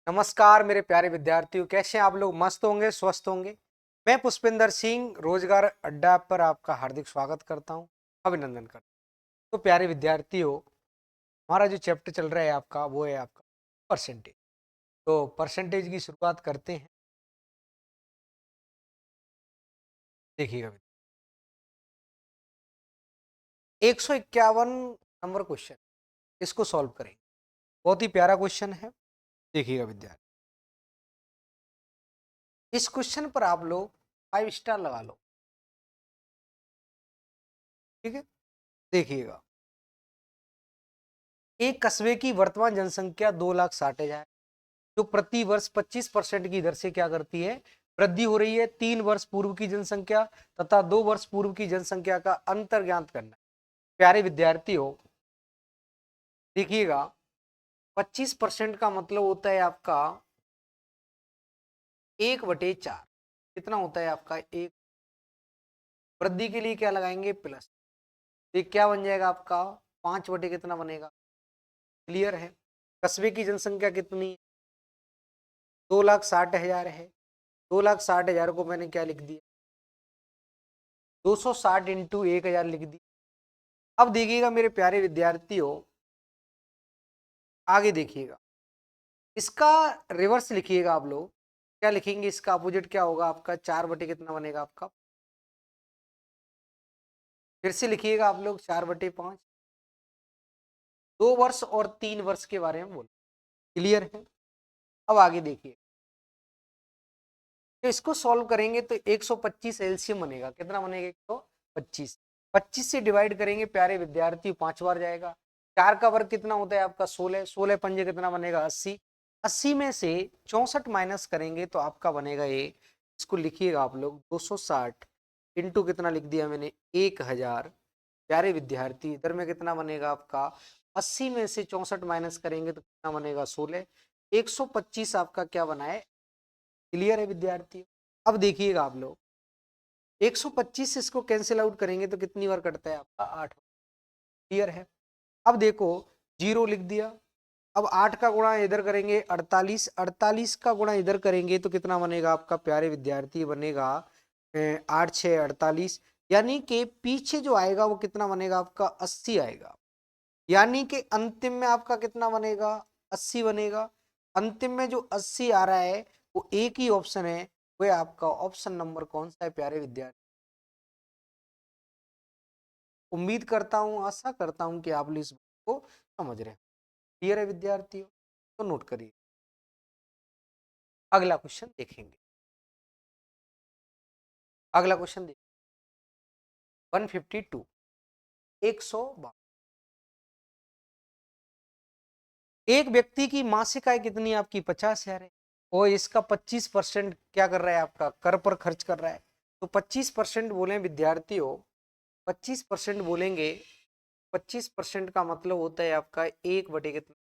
नमस्कार मेरे प्यारे विद्यार्थियों, कैसे हैं आप लोग? मस्त होंगे, स्वस्थ होंगे। मैं पुष्पिंदर सिंह रोजगार अड्डा पर आपका हार्दिक स्वागत करता हूं, अभिनंदन करता हूं। तो प्यारे विद्यार्थियों, हमारा जो चैप्टर चल रहा है आपका, वो है आपका परसेंटेज। तो परसेंटेज की शुरुआत करते हैं। देखिएगा, 151 नंबर क्वेश्चन, इसको सॉल्व करेंगे। बहुत ही प्यारा क्वेश्चन है। देखिएगा विद्यार्थी, इस क्वेश्चन पर आप लोग 5 स्टार लगा लो। ठीक है, देखिएगा। एक कस्बे की वर्तमान जनसंख्या 2,60,000, जो प्रति वर्ष 25% की दर से क्या करती है, वृद्धि हो रही है। 3 वर्ष पूर्व की जनसंख्या तथा 2 वर्ष पूर्व की जनसंख्या का अंतर ज्ञात करना। प्यारे विद्यार्थियों, देखिएगा, 25% का मतलब होता है आपका 1/4। कितना होता है आपका? एक। वृद्धि के लिए क्या लगाएंगे? प्लस। ये क्या बन जाएगा आपका? 5 कितना बनेगा? क्लियर है। कस्बे की जनसंख्या कितनी? 2,60,000 है। 2,60,000 को मैंने क्या लिख दिया? 260 इंटू 1,000 लिख दी। अब देखिएगा मेरे प्यारे विद्यार्थियों, आगे देखिएगा, इसका रिवर्स लिखिएगा आप लोग। क्या लिखेंगे? इसका अपोजिट क्या होगा आपका? 4 कितना बनेगा आपका? फिर से लिखिएगा आप लोग, 4/5। 2 वर्ष और 3 वर्ष के बारे में बोलो। क्लियर है। अब आगे देखिए, तो इसको सॉल्व करेंगे तो 125 एलसीएम बनेगा। कितना बनेगा? 125। 25 से डिवाइड करेंगे प्यारे विद्यार्थी, 5 बार जाएगा। 4 का वर्ग कितना होता है आपका? 16। 16 पंजे कितना बनेगा? 80। 80 में से 64 माइनस करेंगे तो आपका बनेगा ये। इसको लिखिएगा आप लोग, 260 इंटू कितना लिख दिया मैंने? 1000। प्यारे विद्यार्थी, इधर में कितना बनेगा आपका? 80 में से 64 माइनस करेंगे तो कितना बनेगा? 16। 125 आपका क्या बना है? क्लियर है विद्यार्थी। अब देखिएगा आप लोग, 125 से इसको कैंसिल आउट करेंगे तो कितनी बार कटता है आपका? 8। क्लियर है। अब देखो, 0 लिख दिया। अब 8 का गुणा इधर करेंगे 48। 48 का गुणा इधर करेंगे तो कितना बनेगा आपका? प्यारे विद्यार्थी बनेगा 8 6 48। यानी कि पीछे जो आएगा वो कितना बनेगा आपका? 80 आएगा। यानी कि अंतिम में आपका कितना बनेगा? 80 बनेगा। अंतिम में जो 80 आ रहा है वो एक ही ऑप्शन है, वो आपका ऑप्शन नंबर कौन सा है प्यारे विद्यार्थी? उम्मीद करता हूं, आशा करता हूं कि आप इस बात को समझ रहे हैं। क्लियर है विद्यार्थियों? तो नोट करिए। अगला क्वेश्चन देखेंगे। अगला क्वेश्चन देखिए, 152, 152। एक व्यक्ति की मासिक आय कितनी है आपकी? 50,000 है। और इसका 25% क्या कर रहा है आपका? कर पर खर्च कर रहा है। तो 25% बोले विद्यार्थियों, 25% बोलेंगे। 25% का मतलब होता है आपका 1/कितना।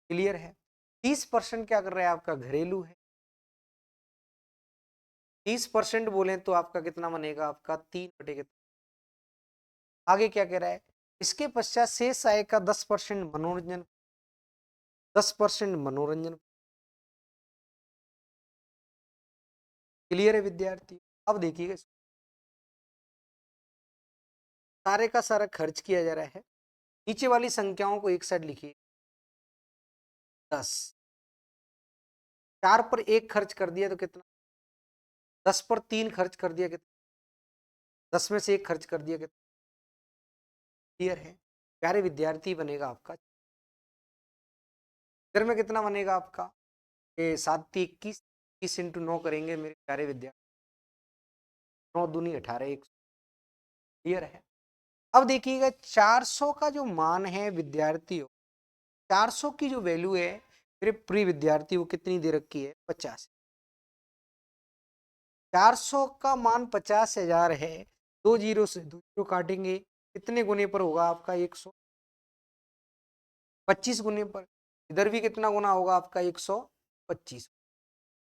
क्लियर है। 30% क्या कर रहा है आपका? घरेलू है। 30% बोले तो आपका कितना बनेगा? आपका 3/कितना। आगे क्या कह रहा है? इसके पश्चात शेष आय का 10% मनोरंजन। 10% मनोरंजन। क्लियर है विद्यार्थी। अब देखिएगा, सारे का सारा खर्च किया जा रहा है। नीचे वाली संख्याओं को एक साइड लिखिए। 10। 4 पर 1 खर्च कर दिया तो कितना? 10 पर 3 खर्च कर दिया कितना? 10 में से 1 खर्च कर दिया कितना? क्लियर है। प्यारे विद्यार्थी, बनेगा आपका इधर में कितना बनेगा आपका? ये 7 × 21। 21 इंटू 9 करेंगे मेरे प्यारे विद्यार्थी, 9 दूनी 18, 100। क्लियर है। अब देखिएगा, 400 का जो मान है विद्यार्थियों, 400 की जो वैल्यू है मेरे प्रिय विद्यार्थी, वो कितनी दे रखी है? 50। 400 का मान 50,000 है। 2 जीरो से 2 जीरो काटेंगे, कितने गुने पर होगा आपका? 125 गुने पर। इधर भी कितना गुना होगा आपका? 125।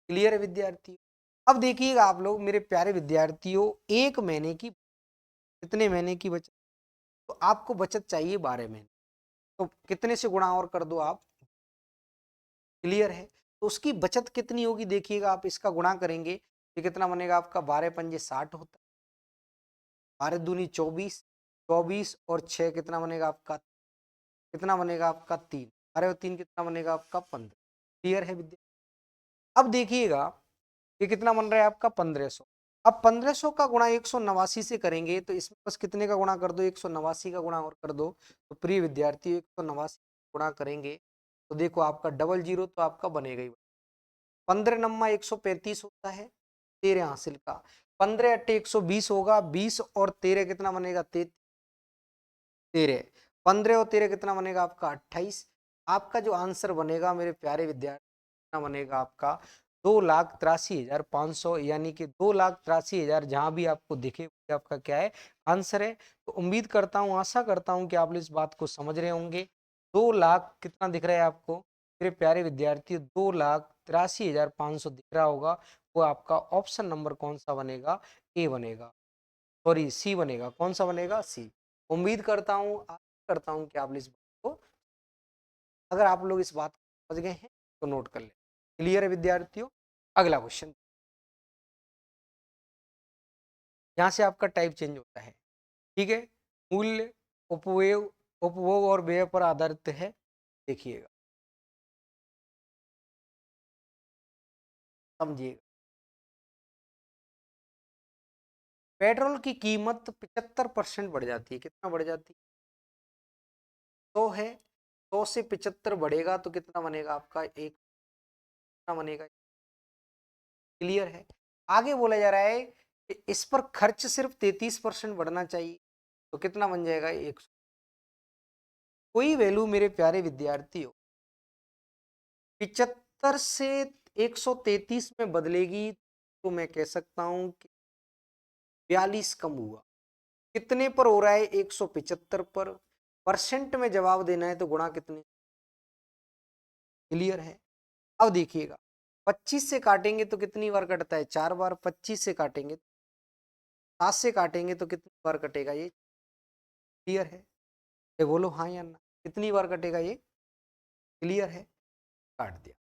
क्लियर है विद्यार्थी। अब देखिएगा आप लोग मेरे प्यारे विद्यार्थियों, 1 महीने की, कितने महीने की बचत? तो आपको बचत चाहिए 12 महीने। तो कितने से गुणा और कर दो आप? क्लियर है। तो उसकी बचत कितनी होगी देखिएगा, आप इसका गुणा करेंगे ये कितना बनेगा आपका, 12 पंजे 60 होता है, 12 दूनी 24, 24 और 6 कितना बनेगा आपका, कितना बनेगा आपका 3, अरे और 3 कितना बनेगा आपका 15। क्लियर है विद्या। अब देखिएगा ये कितना बन रहा है आपका 1500। अब 1500 का गुणा 189 से करेंगे तो इसमें बस कितने का गुणा कर दो, 189 का गुणा और कर दो। तो प्रिय विद्यार्थी 189 गुणा करेंगे तो देखो आपका डबल जीरो तो आपका बनेगा ही। 15 नम्मा 135 होता है, 13 हासिल का, 15 अट्टे 120 होगा, 20 और 13 कितना बनेगा, 13, 15 और 13 कितना बनेगा आपका 28। आपका जो आंसर बनेगा मेरे प्यारे विद्यार्थी कितना बनेगा आपका 2,83,500, यानी कि 2,83,000 जहां भी आपको दिखे आपका क्या है आंसर है। तो उम्मीद करता हूं, आशा करता हूं कि आप इस बात को समझ रहे होंगे। 2,00,000 कितना दिख रहा है आपको मेरे प्यारे विद्यार्थी, 2,83,500 दिख रहा होगा। वो आपका ऑप्शन नंबर कौन सा बनेगा, ए बनेगा, सॉरी सी बनेगा। कौन सा बनेगा, सी। उम्मीद करता हूँ, आशा करता हूँ कि आप इस बात को, अगर आप लोग इस बात को समझ गए हैं तो नोट कर ले। क्लियर है विद्यार्थियों। अगला क्वेश्चन, यहाँ से आपका टाइप चेंज होता है, ठीक है। मूल्य उपयोग, उपभोग और व्यय पर आधारित है। देखिएगा, समझिएगा। पेट्रोल की कीमत 75% बढ़ जाती है, कितना बढ़ जाती है, 100 है, 100 से 75 बढ़ेगा तो कितना बनेगा आपका, एक, कितना बनेगा। क्लियर है। आगे बोला जा रहा है कि इस पर खर्च सिर्फ 33% बढ़ना चाहिए तो कितना बन जाएगा, 100। कोई वैल्यू मेरे प्यारे विद्यार्थियों 75 से 133 में बदलेगी तो मैं कह सकता हूं कि 42 कम हुआ। कितने पर हो रहा है, 175 पर। परसेंट में जवाब देना है तो गुणा कितने। क्लियर है। अब देखिएगा 25 से काटेंगे तो कितनी बार कटता है, 4 बार। 25 से काटेंगे, 7 से काटेंगे तो कितनी बार कटेगा ये। क्लियर है, ये बोलो हाँ या ना, कितनी बार कटेगा ये। क्लियर है, काट दिया।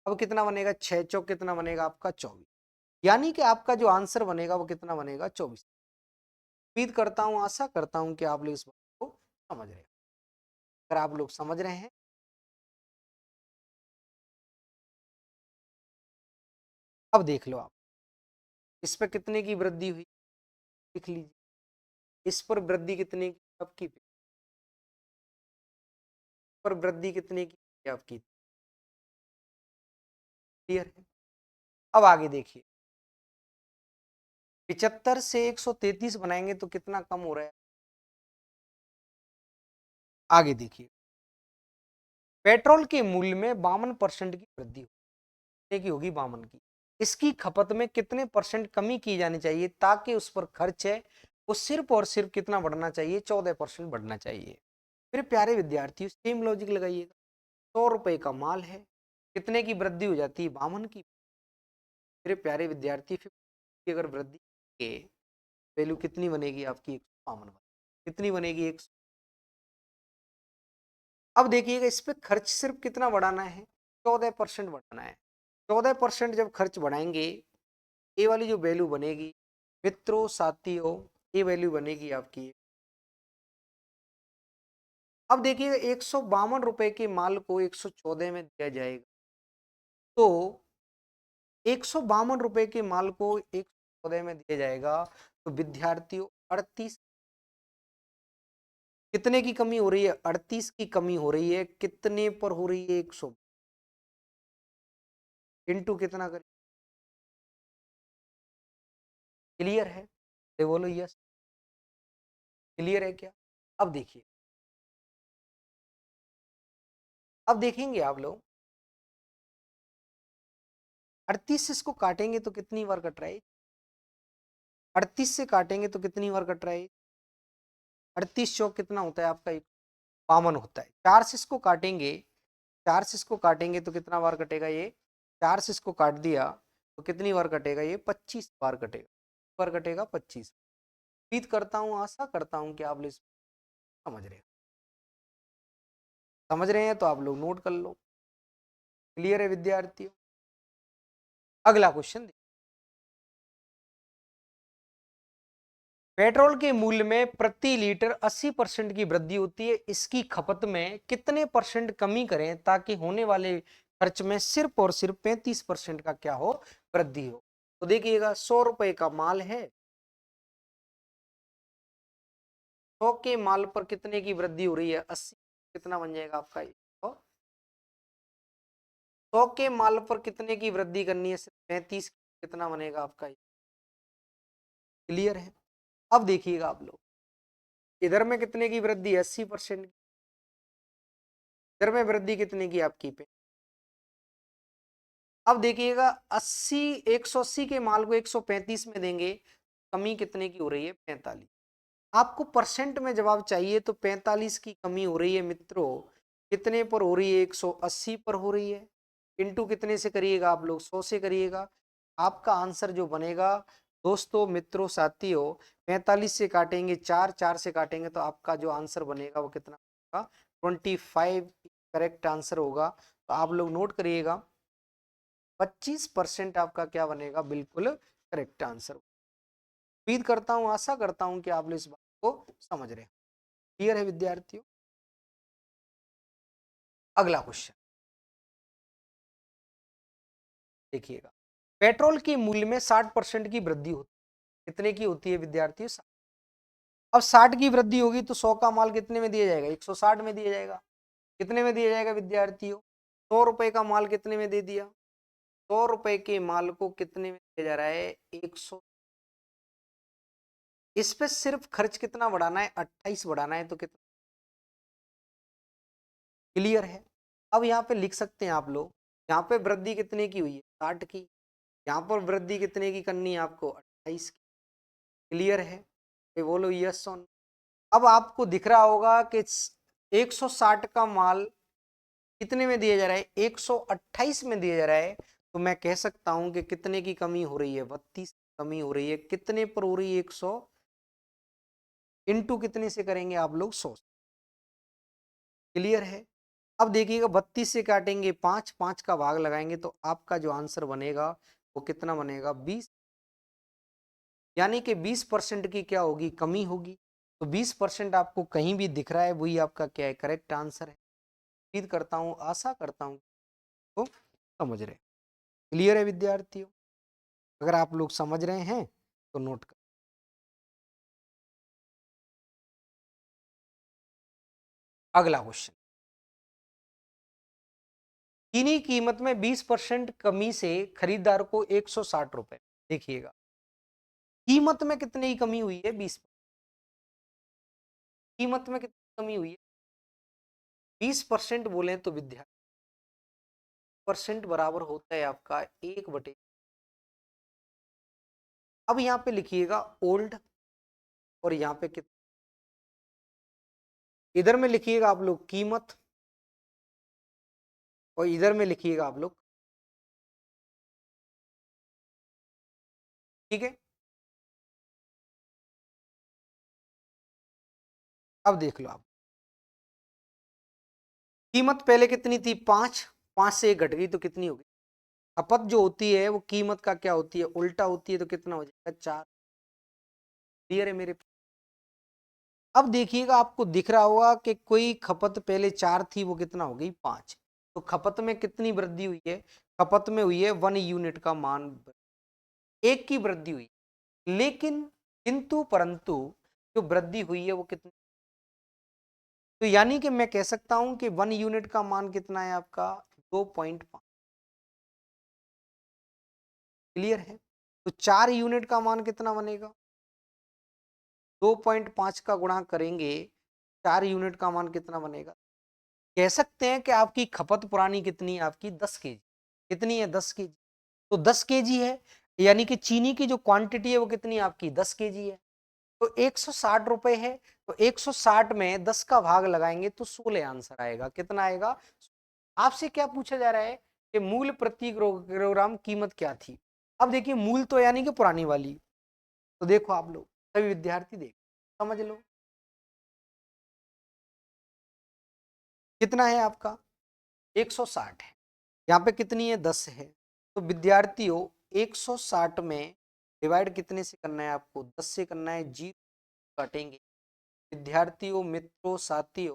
अब कितना बनेगा, 6 चौक कितना बनेगा आपका 24, यानी कि आपका जो आंसर बनेगा वो कितना बनेगा, 24। उम्मीद करता हूं, आशा करता हूं कि आप लोग इस बात को समझ रहे हैं। अगर आप लोग समझ रहे हैं, अब देख लो आप इस पर कितने की वृद्धि हुई, लिख लीजिए। इस पर वृद्धि कितने की आपकी, पर वृद्धि कितने की आपकी। क्लियर है। अब आगे देखिए 75 से 133 बनाएंगे तो कितना कम हो रहा है। आगे देखिए पेट्रोल के मूल्य में 52% की वृद्धि की होगी, 52 की। इसकी खपत में कितने परसेंट कमी की जानी चाहिए ताकि उस पर खर्च है वो सिर्फ और सिर्फ कितना बढ़ना चाहिए, 14% बढ़ना चाहिए। फिर प्यारे विद्यार्थियों सेम लॉजिक लगाइएगा। 100 रुपए का माल है, कितने की वृद्धि हो जाती है, 52 की। मेरे प्यारे विद्यार्थी फिर की अगर वृद्धि के वैल्यू कितनी बनेगी आपकी, 152 कितनी बनेगी, 100। अब देखिएगा इस पे खर्च सिर्फ कितना बढ़ाना है, 14% बढ़ाना है। 14% जब खर्च बढ़ाएंगे ये वाली जो वैल्यू बनेगी मित्रों साथियों, ये वैल्यू बनेगी आपकी। अब देखिएगा 152 रुपए के माल को 114 में दिया जाएगा तो 152 रुपए के माल को 114 में दिया जाएगा तो विद्यार्थियों 38 कितने की कमी हो रही है, 38 की कमी हो रही है। कितने पर हो रही है, 100 इंटू कितना करें। क्लियर है, ये बोलो यस। क्लियर है क्या। अब देखिए, अब देखेंगे आप लोग 38 से इसको काटेंगे तो कितनी बार कट रहा है, 38 से काटेंगे तो कितनी बार कट रहा है, 38 चौक कितना होता है आपका, 52 होता है। 4 से इसको काटेंगे, 4 से इसको काटेंगे तो कितना बार कटेगा ये, 4 से इसको काट दिया तो कितनी बार कटेगा ये, 25 बार कटेगा। बार कटेगा 25। उम्मीद करता हूँ, आशा करता हूँ कि आप लोग समझ रहे हैं। समझ रहे हैं तो आप लोग नोट कर लो। क्लियर है विद्यार्थियों? अगला क्वेश्चन, पेट्रोल के मूल्य में प्रति लीटर 80% की वृद्धि होती है, इसकी खपत में कितने परसेंट कमी करें ताकि होने वाले खर्च में सिर्फ और सिर्फ 35% का क्या हो, वृद्धि हो। तो देखिएगा 100 रुपए का माल है, 100 के माल पर कितने की वृद्धि हो रही है, 80, कितना बन जाएगा आपका ये, 100 के माल पर कितने की वृद्धि करनी है, सिर्फ 35, कितना बनेगा आपका ये। क्लियर है? अब देखिएगा आप लोग, इधर में कितने की वृद्धि है, 80%, इधर में वृद्धि कितने की आपकी पे। अब देखिएगा 80, 180 के माल को 135 में देंगे, कमी कितने की हो रही है, 45। आपको परसेंट में जवाब चाहिए तो 45 की कमी हो रही है मित्रों, कितने पर हो रही है, 180 पर हो रही है। इंटू कितने से करिएगा आप लोग, 100 से करिएगा। आपका आंसर जो बनेगा दोस्तों, मित्रों, साथियों, 45 से काटेंगे 4, 4 से काटेंगे तो आपका जो आंसर बनेगा वो कितना होगा, 25 करेक्ट आंसर होगा। तो आप लोग नोट करिएगा, 25% आपका क्या बनेगा, बिल्कुल करेक्ट आंसर। उम्मीद करता हूं, आशा करता हूं कि आप लोग इस बात को समझ रहे हैं। क्लियर है विद्यार्थियों? अगला क्वेश्चन देखिएगा, पेट्रोल के मूल्य में 60% की वृद्धि होती है, कितने की होती है विद्यार्थियों, 60। अब 60 की वृद्धि होगी तो 100 का माल कितने में दिया जाएगा, 160 में दिया जाएगा। कितने में दिया जाएगा विद्यार्थियों, 100 रुपए का माल कितने में दे दिया, 100 रुपए के माल को कितने में दिया जा रहा है, 100। इस पे सिर्फ खर्च कितना बढ़ाना है, 28 बढ़ाना है, तो कितना। क्लियर है? अब यहाँ पे लिख सकते हैं आप लोग, यहाँ पे वृद्धि कितने की हुई है, 60 की। यहाँ पर वृद्धि कितने की करनी है आपको, 28 की। क्लियर है? ये बोलो यस ऑन। अब आपको दिख रहा होगा कि 160 का माल कितने में दिया जा रहा है, 128 में दिया जा रहा है। तो मैं कह सकता हूं कि कितने की कमी हो रही है, 32 कमी हो रही है। कितने पर हो रही है, 100 इंटू कितने से करेंगे आप लोग, 100। क्लियर है? अब देखिएगा 32 से काटेंगे 5, 5 का भाग लगाएंगे तो आपका जो आंसर बनेगा वो कितना बनेगा, 20। यानी कि 20% की क्या होगी, कमी होगी। तो 20% आपको कहीं भी दिख रहा है, वही आपका क्या है, करेक्ट आंसर है। उम्मीद करता हूँ, आशा करता हूँ तो समझ रहे। क्लियर है विद्यार्थियों? अगर आप लोग समझ रहे हैं तो नोट कर। अगला क्वेश्चन, चीनी कीमत में 20% कमी से खरीदार को 160 रुपए। देखिएगा कीमत में कितनी कमी हुई है, 20। कीमत में कितनी कमी हुई है, 20% बोले तो विद्यार्थी, परसेंट बराबर होता है आपका 1/। अब यहाँ पे लिखिएगा ओल्ड, और यहाँ पे कितना, इधर में लिखिएगा आप लोग कीमत, और इधर में लिखिएगा आप लोग। ठीक है? अब देख लो आप, कीमत पहले कितनी थी, 5, 5 से 1 घट गई तो कितनी होगी। खपत जो होती है वो कीमत का क्या होती है, उल्टा होती है, तो कितना हो जाएगा, 4। क्लियर है मेरे? अब देखिएगा आपको दिख रहा होगा कि कोई खपत पहले 4 थी, वो कितना हो गई, 5। तो खपत में कितनी वृद्धि हुई है, खपत में हुई है 1 यूनिट का मान, 1 की वृद्धि हुई। लेकिन किंतु परंतु जो वृद्धि हुई है वो कितनी, तो यानी कि मैं कह सकता हूं कि 1 यूनिट का मान कितना है आपका, 2.5। क्लियर है? तो 4 यूनिट का मान कितना बनेगा, 2.5 का गुणा करेंगे, 4 यूनिट का मान कितना बनेगा। कह सकते हैं कि आपकी खपत पुरानी कितनी है, आपकी 10 kg। कितनी है, 10 kg। तो 10 kg है, यानी कि चीनी की जो क्वांटिटी है वो कितनी है आपकी, 10 kg है। तो 160 रुपए है, तो 160 में 10 का भाग लगाएंगे तो 16 आंसर आएगा। कितना आएगा, आपसे क्या पूछा जा रहा है कि मूल प्रति किलोग्राम कीमत क्या थी। अब देखिए मूल तो यानी कि पुरानी वाली। तो देखो आप लोग सभी विद्यार्थी देख समझ लो, कितना है आपका, 160 है। यहाँ पे कितनी है 10 है, तो विद्यार्थियों 160 में डिवाइड कितने से करना है आपको 10 से करना है, 0 काटेंगे विद्यार्थियों मित्रों साथियों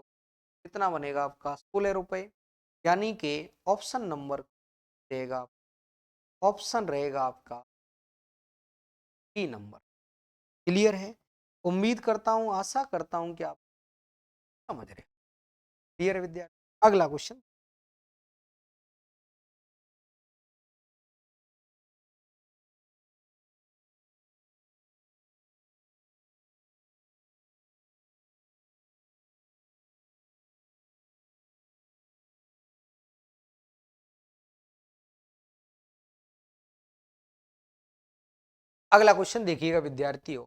कितना बनेगा आपका 16 रुपए, यानी कि ऑप्शन नंबर रहेगा, ऑप्शन रहेगा आपका 3 नंबर। क्लियर है? उम्मीद करता हूं आशा करता हूं कि आप समझ रहे। क्लियर है विद्यार्थी? अगला क्वेश्चन। अगला क्वेश्चन देखिएगा विद्यार्थियों,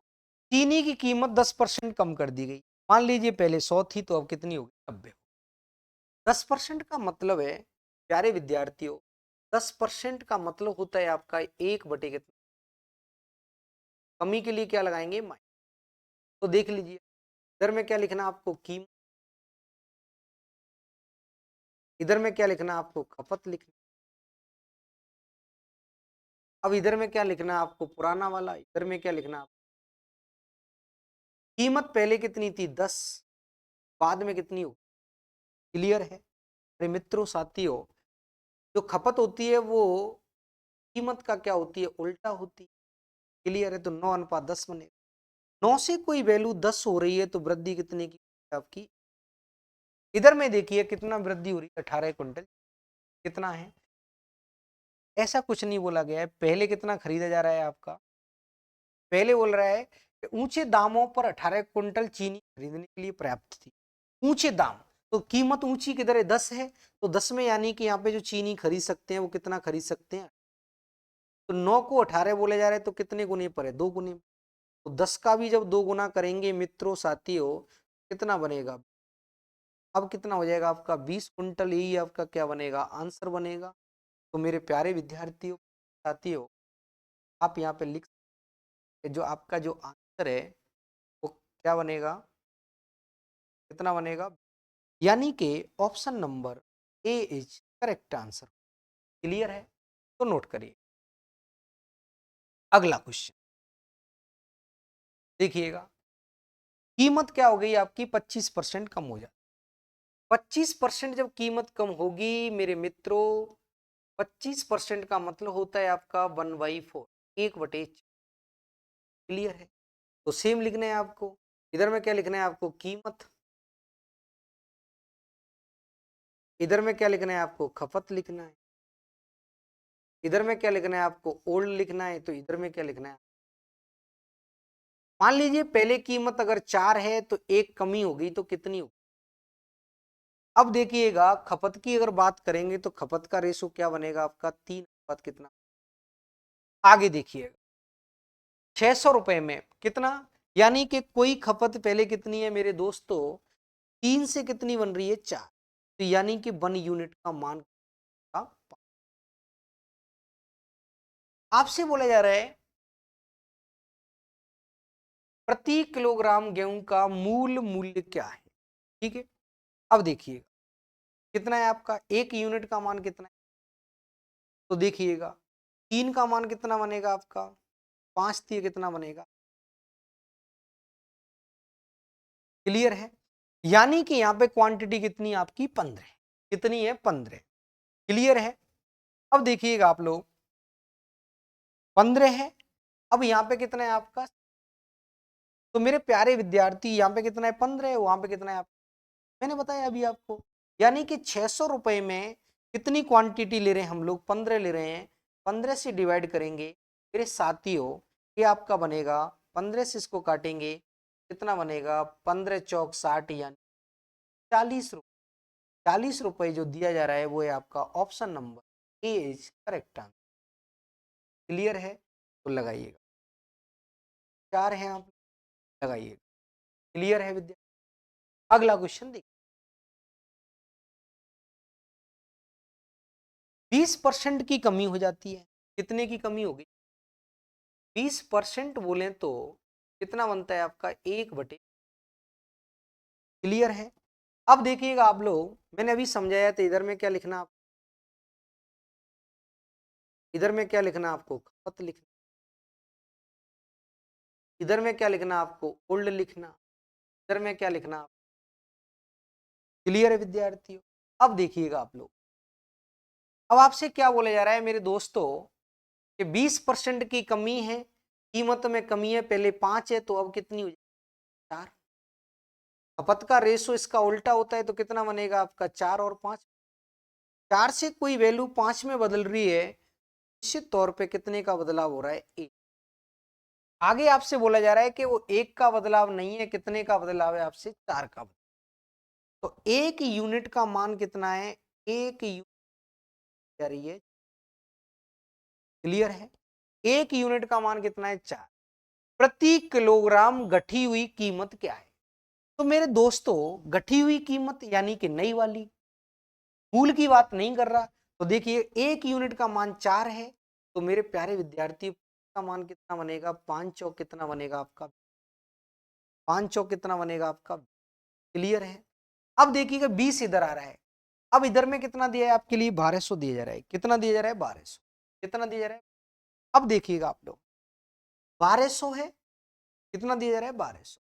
चीनी की कीमत 10% कम कर दी गई। मान लीजिए पहले 100 थी तो अब कितनी होगी 90। 10% का मतलब है प्यारे विद्यार्थियों, 10% का मतलब होता है आपका 1 बटे कितना, कमी के लिए क्या लगाएंगे माइनस। तो देख लीजिए इधर में क्या लिखना आपको कीमत, इधर में क्या लिखना आपको खपत लिखना, अब इधर में क्या लिखना आपको पुराना वाला, इधर में क्या लिखना आपको कीमत पहले कितनी थी 10, बाद में कितनी हो। क्लियर है? अरे मित्रों साथियों, जो खपत होती है वो कीमत का क्या होती है उल्टा होती है। क्लियर है? तो 9:10 बनेगा। 9 से कोई वैल्यू 10 हो रही है तो वृद्धि कितने की आपकी, इधर में देखिए कितना वृद्धि हो रही है 18 क्विंटल। कितना है, ऐसा कुछ नहीं बोला गया है पहले कितना खरीदा जा रहा है आपका, पहले बोल रहा है कि ऊंचे दामों पर 18 क्विंटल चीनी खरीदने के लिए पर्याप्त थी। ऊंचे दाम, तो कीमत ऊंची किधर है 10 है, तो 10 में यानी कि यहाँ पे जो चीनी खरीद सकते हैं वो कितना खरीद सकते हैं, तो 9 को 18 बोले जा रहे हैं तो कितने गुने पर है 2 गुने। तो 10 का भी जब 2 गुना करेंगे मित्रों साथियों कितना बनेगा, अब कितना हो जाएगा आपका 20 कुंटल, यही आपका क्या बनेगा आंसर बनेगा। तो मेरे प्यारे विद्यार्थियों साथियों आप यहाँ पे लिख सकते, जो आपका जो आंसर है वो क्या बनेगा, कितना बनेगा, यानी कि option number A is correct answer. Clear है? तो नोट करिए। अगला क्वेश्चन देखिएगा, कीमत क्या हो गई आपकी 25% कम हो जाए। 25% जब कीमत कम होगी मेरे मित्रों, 25% का मतलब होता है आपका 1/4, 1/4। क्लियर है? तो सेम लिखना है आपको, इधर में क्या लिखना है आपको कीमत, इधर में क्या लिखना है आपको खपत लिखना है, इधर में क्या लिखना है आपको ओल्ड लिखना है, तो इधर में क्या लिखना है। मान लीजिए पहले कीमत अगर 4 है तो एक कमी होगी तो कितनी होगी। अब देखिएगा खपत की अगर बात करेंगे तो खपत का रेशो क्या बनेगा आपका 3 कितना। आगे देखिएगा 600 रुपए में कितना, यानी कि कोई खपत पहले कितनी है मेरे दोस्तों 3 से कितनी बन रही है 4, तो यानी कि 1 यूनिट का मान का आपसे बोला जा रहा है प्रति किलोग्राम गेहूं का मूल मूल्य क्या है। ठीक है, अब देखिएगा कितना है आपका 1 यूनिट का मान कितना है, तो देखिएगा 3 का मान कितना बनेगा आपका 5 थी कितना बनेगा। क्लियर है? यानी कि यहाँ पे क्वांटिटी कितनी आपकी 15, कितनी है 15। क्लियर है? अब देखिएगा आप लोग 15 है, अब यहाँ पे कितना है आपका, तो मेरे प्यारे विद्यार्थी यहाँ पे कितना है 15 है, वहां पे कितना है आप, मैंने बताया अभी आपको, यानी कि 600 रुपए में कितनी क्वांटिटी ले रहे हैं हम लोग 15 ले रहे हैं, 15 से डिवाइड करेंगे मेरे साथियों, ये आपका बनेगा 15 से इसको काटेंगे कितना बनेगा 15 चौक 60, यानी 40 रुपये। 40 रुपये जो दिया जा रहा है वो है आपका option number A is correct answer. Clear है? तो लगाइएगा, 4 है आप लगाइएगा। क्लियर है विद्या? अगला क्वेश्चन देखिए, 20% की कमी हो जाती है, कितने की कमी होगी 20% बोले तो कितना बनता है आपका 1/। क्लियर है? अब देखिएगा आप लोग मैंने अभी समझाया था इधर में क्या लिखना आप, इधर में क्या लिखना आपको, खपत लिखना। इधर में क्या लिखना आपको, ओल्ड लिखना। इधर में क्या लिखना आप, क्लियर है विद्यार्थियों। अब देखिएगा आप लोग, अब आपसे क्या बोला जा रहा है मेरे दोस्तों कि 20% की कमी है, कीमत में कमी है, पहले 5 है तो अब कितनी हो जाएगी, 4। खपत का रेशो इसका उल्टा होता है तो कितना बनेगा आपका, 4 और 5। 4 से कोई वैल्यू 5 में बदल रही है, निश्चित तौर पे कितने का बदलाव हो रहा है, 1। आगे आपसे बोला जा रहा है कि वो 1 का बदलाव नहीं है, कितने का बदलाव है आपसे, 4 का बदलाव। तो 1 यूनिट का मान कितना है, 1 यूनिट आ रही है, क्लियर है। 1 यूनिट का मान कितना है, 4। प्रति किलोग्राम गठी हुई कीमत क्या है। तो मेरे दोस्तों गठी हुई कीमत यानी कि नई वाली, मूल की बात नहीं कर रहा। तो देखिए 1 यूनिट का मान 4 है, तो मेरे प्यारे विद्यार्थी का मान कितना बनेगा, 5 चौक कितना बनेगा आपका, 5 चौक कितना बनेगा आपका, क्लियर है। अब देखिएगा 20 इधर आ रहा है, अब इधर में कितना दिया है आपके लिए, 1200 दिया जा रहा है। कितना दिया जा रहा है, 1200। कितना दिया जा रहा है, अब देखिएगा आप लोग, 1200 है, कितना दिया जा रहा है, 1200।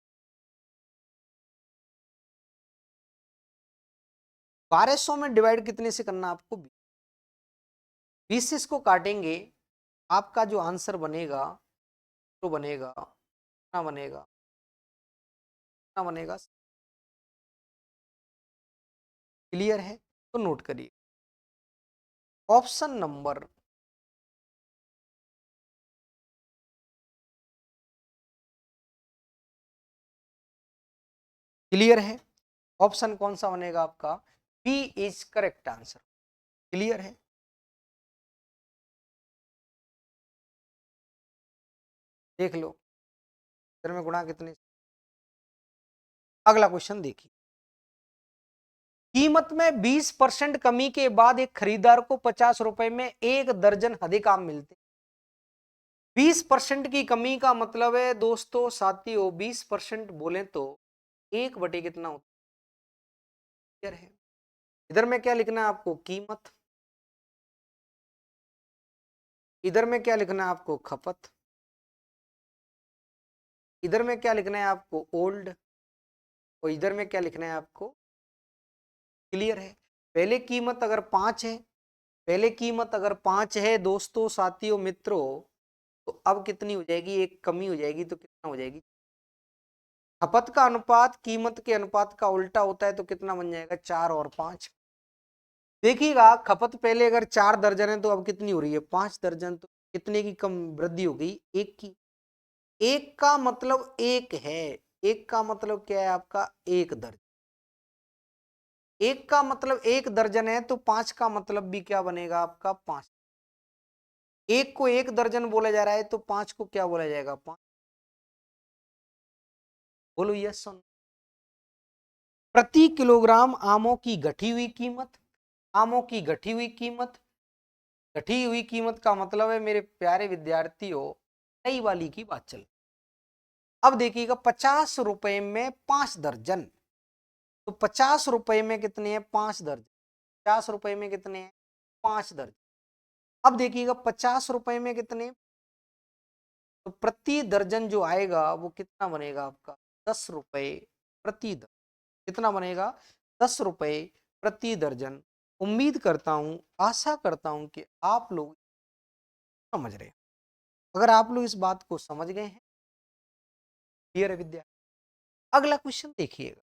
1200 में डिवाइड कितने से करना आपको, 20 से इसको काटेंगे, आपका जो आंसर बनेगा तो बनेगा कितना बनेगा, कितना बनेगा, क्लियर है। तो नोट करिए ऑप्शन नंबर, क्लियर है। ऑप्शन कौन सा बनेगा आपका, B is correct answer, clear है। देख लो इधर में गुणा कितने। अगला क्वेश्चन देखिए, कीमत में 20% कमी के बाद एक खरीदार को 50 रुपए में 1 दर्जन हदिक आम मिलते। 20% की कमी का मतलब है दोस्तों साथियों, 20% बोले तो 1 बटे कितना होता है। इधर में क्या लिखना है आपको, कीमत। इधर में क्या लिखना है आपको, खपत। इधर में क्या लिखना है आपको, ओल्ड। और इधर में क्या लिखना है आपको, क्लियर है। पहले कीमत अगर 5 है, पहले कीमत अगर 5 है दोस्तों साथियों मित्रों, तो अब कितनी हो जाएगी, एक कमी हो जाएगी, तो कितना हो जाएगी। खपत का अनुपात कीमत के अनुपात का उल्टा होता है, तो कितना बन जाएगा, 4 और 5। देखिएगा खपत पहले अगर 4 दर्जन है तो अब कितनी हो रही है, 5 दर्जन। तो कितने की कम वृद्धि हो गई, 1 की। 1 का मतलब 1 है, 1 का मतलब क्या है आपका, 1 दर्जन। 1 का मतलब 1 दर्जन है, तो 5 का मतलब भी क्या बनेगा आपका, 5। 1 को 1 दर्जन बोला जा रहा है, तो 5 को क्या बोला जाएगा, 5। बोलो यस सुन। प्रति किलोग्राम आमों की गठी हुई कीमत, आमों की गठी हुई कीमत, गठी हुई कीमत का मतलब है मेरे प्यारे विद्यार्थियों नई वाली की बात चल। अब देखिएगा 50 रुपए में 5 दर्जन, तो 50 रुपए में कितने हैं, 5 दर्जन। 50 रुपए में कितने हैं, 5 दर्जन। अब देखिएगा 50 रुपए में कितने, तो प्रति दर्जन जो आएगा वो कितना बनेगा आपका, 10 रुपए प्रति दर्जन। कितना बनेगा, 10 रुपए प्रति दर्जन। उम्मीद करता हूं, आशा करता हूं कि आप लोग समझ रहे हैं। अगर आप लोग इस बात को समझ गए हैं, क्लियर है विद्या। अगला क्वेश्चन देखिएगा,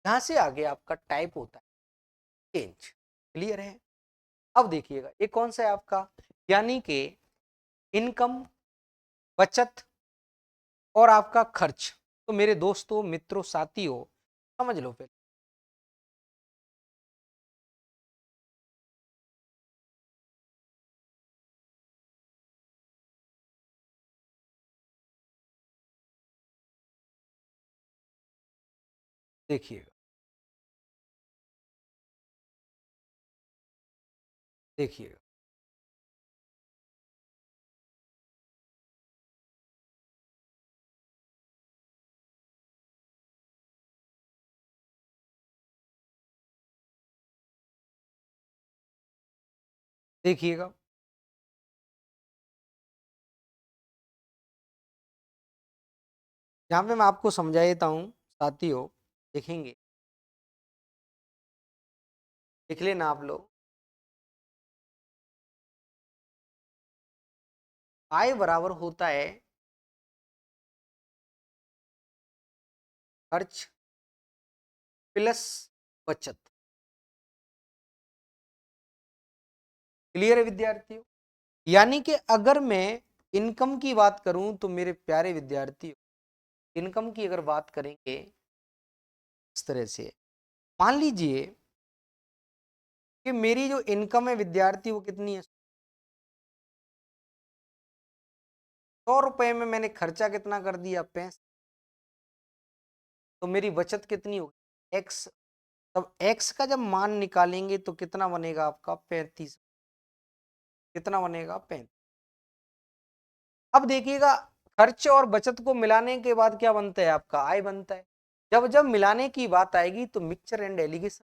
यहां से आगे आपका टाइप होता है चेंज, क्लियर है। अब देखिएगा ये कौन सा है आपका, यानी कि इनकम, बचत और आपका खर्च। तो मेरे दोस्तों मित्रों साथियों समझ लो फिर। देखिएगा, देखिएगा देखिएगा यहाँ पे मैं आपको समझा देता हूँ साथियों, देखेंगे, देख लेना आप लोग। आय बराबर होता है खर्च प्लस बचत। क्लियर है विद्यार्थियों? यानी कि अगर मैं इनकम की बात करूं तो मेरे प्यारे विद्यार्थियों, इनकम की अगर बात करेंगे इस तरह से, मान लीजिए कि मेरी जो इनकम है विद्यार्थी वो कितनी है, 100 रुपए में मैंने खर्चा कितना कर दिया, 65, तो मेरी बचत कितनी होगी, एक्स। तब एक्स का जब मान निकालेंगे तो कितना बनेगा आपका, 35। कितना बनेगा, 35। अब देखिएगा, खर्च और बचत को मिलाने के बाद क्या बनता है, आपका आय बनता है। जब जब मिलाने की बात आएगी तो मिक्सचर एंड एलिगेशन,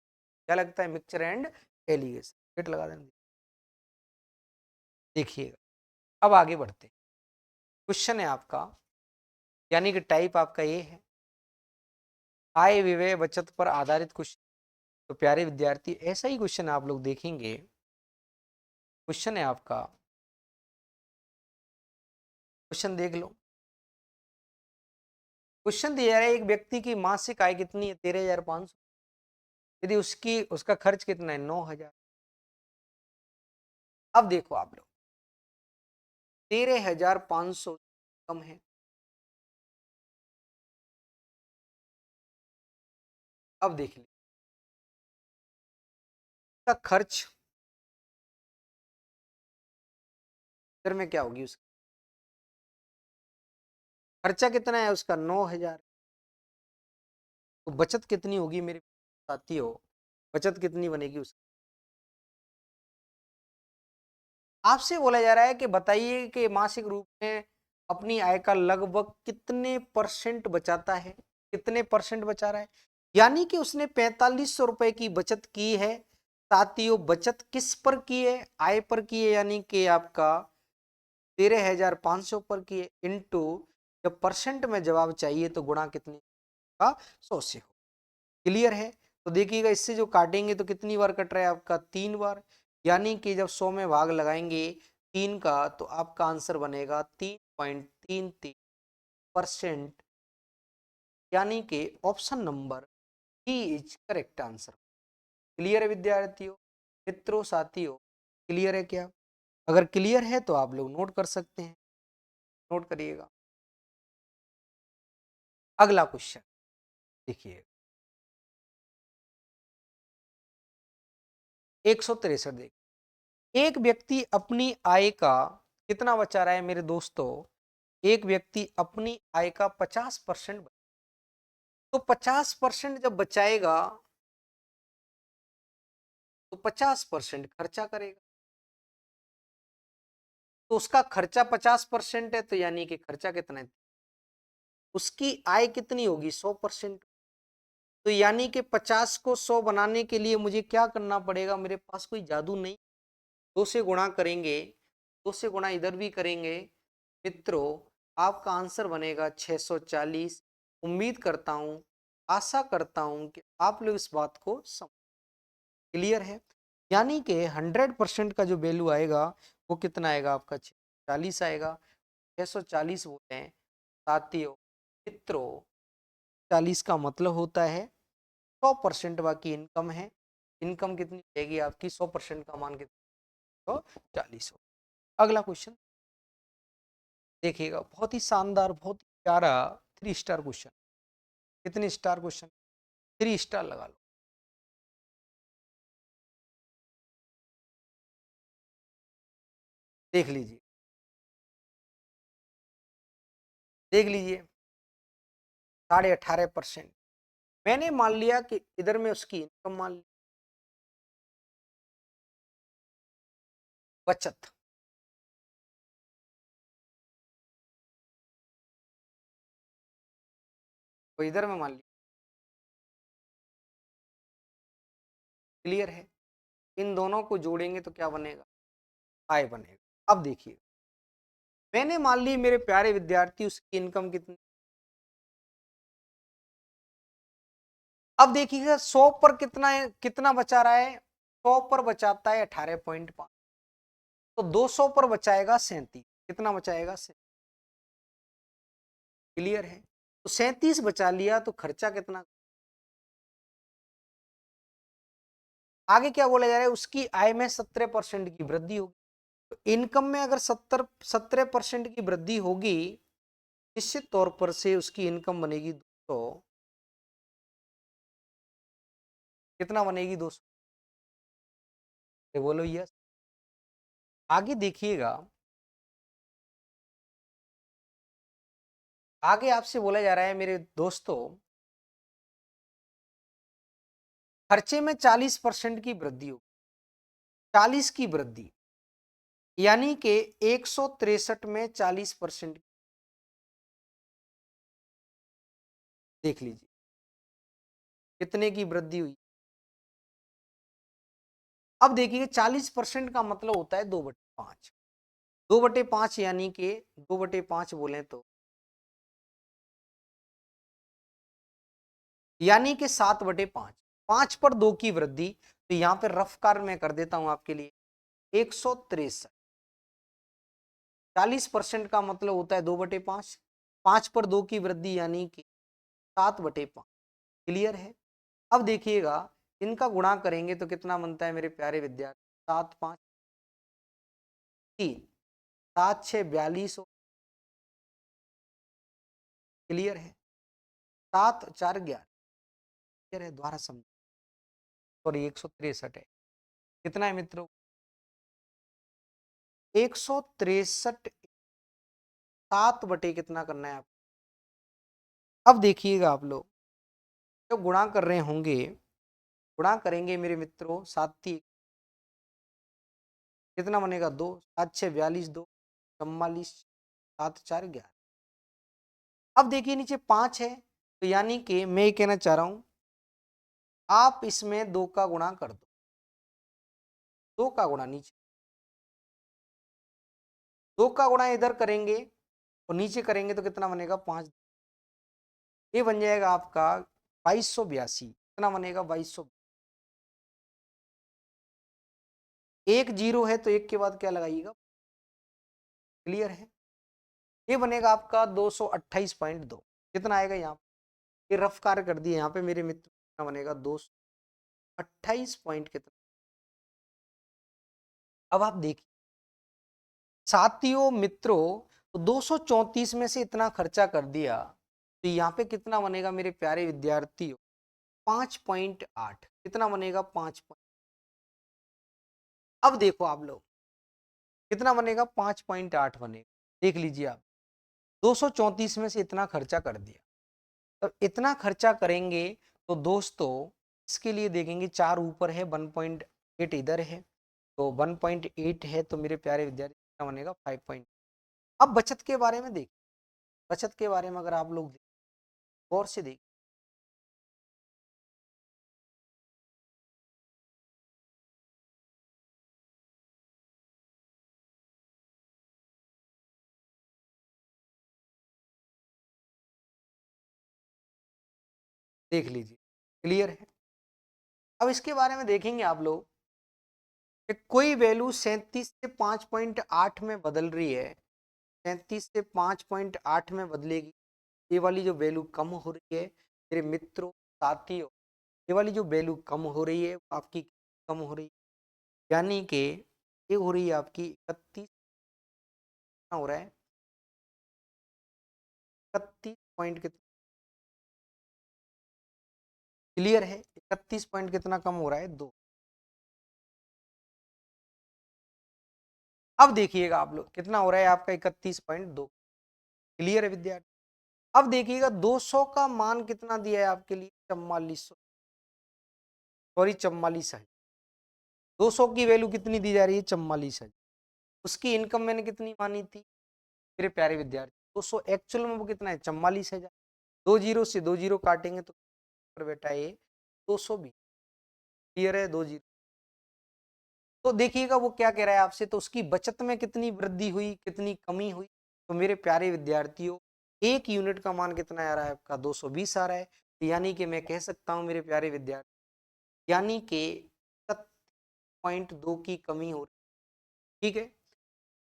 क्या लगता है, मिक्सचर एंड एलिगेशन, फिट लगा देंगे। देखिएगा, अब आगे बढ़ते, क्वेश्चन है आपका, यानी कि टाइप आपका ये है, आय व्यय बचत पर आधारित क्वेश्चन। तो प्यारे विद्यार्थी, ऐसा ही क्वेश्चन आप लोग देखेंगे। क्वेश्चन है आपका, क्वेश्चन देख लो। क्वेश्चन दिया है, एक व्यक्ति की मासिक आय कितनी है, 13,500। यदि उसकी उसका खर्च कितना है, 9,000। अब देखो आप लोग, 13,500 कम है। अब देख लीजिए, उसका खर्च इधर में क्या होगी, उसका खर्चा कितना है, उसका 9,000। तो बचत कितनी होगी मेरे साथियों, बचत कितनी बनेगी उसकी। आपसे बोला जा रहा है कि बताइए कि मासिक रूप में अपनी आय का लगभग कितने परसेंट बचाता है, कितने परसेंट बचा रहा है। यानी कि उसने 4500 रुपए की बचत की है। साथियों, बचत किस पर की है, आय पर की है, यानी कि आपका 13,500 पर की है, इंटू जब परसेंट में जवाब चाहिए तो गुणा कितने का, 100 से हो। क्लियर है? तो देखिएगा, इससे जो काटेंगे तो कितनी बार कट रहा है आपका, 3 बार। यानी कि जब 100 में भाग लगाएंगे 3 का तो आपका आंसर बनेगा 3.33%। यानी कि option number D is correct answer. Clear है विद्यार्थियों, मित्रों, साथियों, क्लियर है क्या? अगर क्लियर है तो आप लोग नोट कर सकते हैं, नोट करिएगा। अगला क्वेश्चन देखिए, 163 देखिए, एक व्यक्ति अपनी आय का कितना बचा रहा है मेरे दोस्तों, एक व्यक्ति अपनी आय का 50%, तो 50% जब बचाएगा तो 50% खर्चा करेगा। तो उसका खर्चा 50% है, तो यानी कि खर्चा कितना है, उसकी आय कितनी होगी, 100%। तो यानी कि 50 को 100 बनाने के लिए मुझे क्या करना पड़ेगा, मेरे पास कोई जादू नहीं। 2 से गुणा करेंगे, 2 से गुणा इधर भी करेंगे, मित्रों आपका आंसर बनेगा 640। उम्मीद करता हूं, आशा करता हूं कि आप लोग इस बात को समझ, क्लियर है। यानी कि 100% का जो वैल्यू आएगा वो कितना आएगा आपका, 640 आएगा। 640 बोलते हैं साथियों, मित्रों, 40 का मतलब होता है 100% बाकी इनकम है। इनकम कितनी रहेगी आपकी, 100% का मान कितना, 140 हो। अगला क्वेश्चन देखिएगा, बहुत ही शानदार, बहुत ही प्यारा 3 स्टार क्वेश्चन। कितने स्टार क्वेश्चन, 3 स्टार लगा लो। देख लीजिए, देख लीजिए, 18.5%। मैंने मान लिया कि इधर में उसकी इनकम मान ली, बचत तो इधर में मान ली। क्लियर है? इन दोनों को जोड़ेंगे तो क्या बनेगा, आय बनेगा। अब देखिए, मैंने मान ली मेरे प्यारे विद्यार्थी उसकी इनकम कितनी, अब देखिएगा 100 पर कितना बचा रहा है, 100 पर बचाता है 18.5, तो 200 पर बचाएगा 37, कितना बचाएगा 37। क्लियर है, तो 37 बचा लिया, तो खर्चा कितना। आगे क्या बोला जा रहा है, उसकी आय में 17% की वृद्धि होगी। तो इनकम में अगर 17% की वृद्धि होगी, निश्चित तौर पर से उसकी इनकम बनेगी 200, कितना बनेगी 200, बोलो यस। आगे देखिएगा, आगे आपसे बोला जा रहा है मेरे दोस्तों, खर्चे में 40% की वृद्धि होगी, 40 की वृद्धि, यानी कि 163 में 40%। देख लीजिए कितने की वृद्धि हुई। अब देखिए 40% का मतलब होता है 2/5, 2/5 यानी कि 2/5 बोले तो यानी कि 7/5, 5 पर 2 की वृद्धि। तो यहां पर रफ कार मैं कर देता हूं आपके लिए 163, 40% का मतलब होता है 2/5, 5 पर 2 की वृद्धि यानी कि 7/5। क्लियर है। अब देखिएगा इनका गुणा करेंगे तो कितना बनता है मेरे प्यारे विद्यार्थी, 7 5 3, 7 6 42। क्लियर है, 7 4 11। क्लियर है, द्वारा समझ, सॉरी 163 है, कितना है मित्रों, 163, 7 बटे कितना करना है आप। अब देखिएगा आप लोग जब गुणा कर रहे होंगे, गुणा करेंगे मेरे मित्रों, 7 कितना बनेगा 2, 7 6 42, 2 44, 7 4 11। अब देखिए नीचे 5 है, तो यानी कि मैं ये कहना चाह रहा हूं आप इसमें 2 का गुणा कर दो, 2 का गुणा नीचे, 2 का गुणा इधर करेंगे और नीचे करेंगे तो कितना बनेगा 5, ये बन जाएगा आपका 2282। कितना बनेगा 2200। एक जीरो है तो एक के बाद क्या लगाइएगा। क्लियर है, ये बनेगा आपका 228.2। कितना आएगा यहाँ, ये रफ कार्य कर दिए यहाँ पे मेरे मित्र, कितना बनेगा 228 पॉइंट कितना। अब आप देखिए साथियों मित्रों, तो 234 में से इतना खर्चा कर दिया, तो यहाँ पे कितना बनेगा मेरे प्यारे विद्यार्थियों, 5.8। कितना बनेगा 5। अब देखो आप लोग कितना बनेगा, 5.8 बनेगा। देख लीजिए आप 234 में से इतना खर्चा कर दिया, तो इतना खर्चा करेंगे तो दोस्तों इसके लिए देखेंगे 4 ऊपर है, 1.8 इधर है, तो 1.8 है, तो मेरे प्यारे विद्यार्थी कितना बनेगा 5 अब बचत के बारे में देख, बचत के बारे में अगर आप लोग गौर से देख लीजिए। क्लियर है, अब इसके बारे में देखेंगे आप लोग कि कोई वैल्यू 37 से 5.8 में बदल रही है, 37 से 5.8 में बदलेगी, ये वाली जो वैल्यू कम हो रही है मेरे मित्रों साथियों, ये वाली जो वैल्यू कम हो रही है आपकी कम हो रही है, यानी कि ये हो रही है आपकी 31, हो रहा है 31 पॉइंट कितना। क्लियर है, 31 पॉइंट कितना कम हो रहा है 2। अब देखिएगा आप लोग कितना हो रहा है आपका 31.2। क्लियर है विद्यार्थी। अब देखिएगा 200 का मान कितना दिया है आपके लिए, 4400, सॉरी 44 है। 200 की वैल्यू कितनी दी जा रही है, 44 है। उसकी इनकम मैंने कितनी मानी थी मेरे प्यारे विद्यार्थी, 200 एक्चुअल में वो कितना है 44,000। 2 जीरो से 2 जीरो काटेंगे तो बेटा ये 220। क्लियर है, 2 जीरो। तो देखिएगा वो क्या कह रहा है आपसे, तो उसकी बचत में कितनी वृद्धि हुई, कितनी कमी हुई। तो मेरे प्यारे विद्यार्थियों 1 यूनिट का मान कितना आ रहा है आपका 220 आ रहा है। यानी कि मैं कह सकता हूं मेरे प्यारे विद्यार्थी, यानी कि 7.2 की कमी हो रही। ठीक है,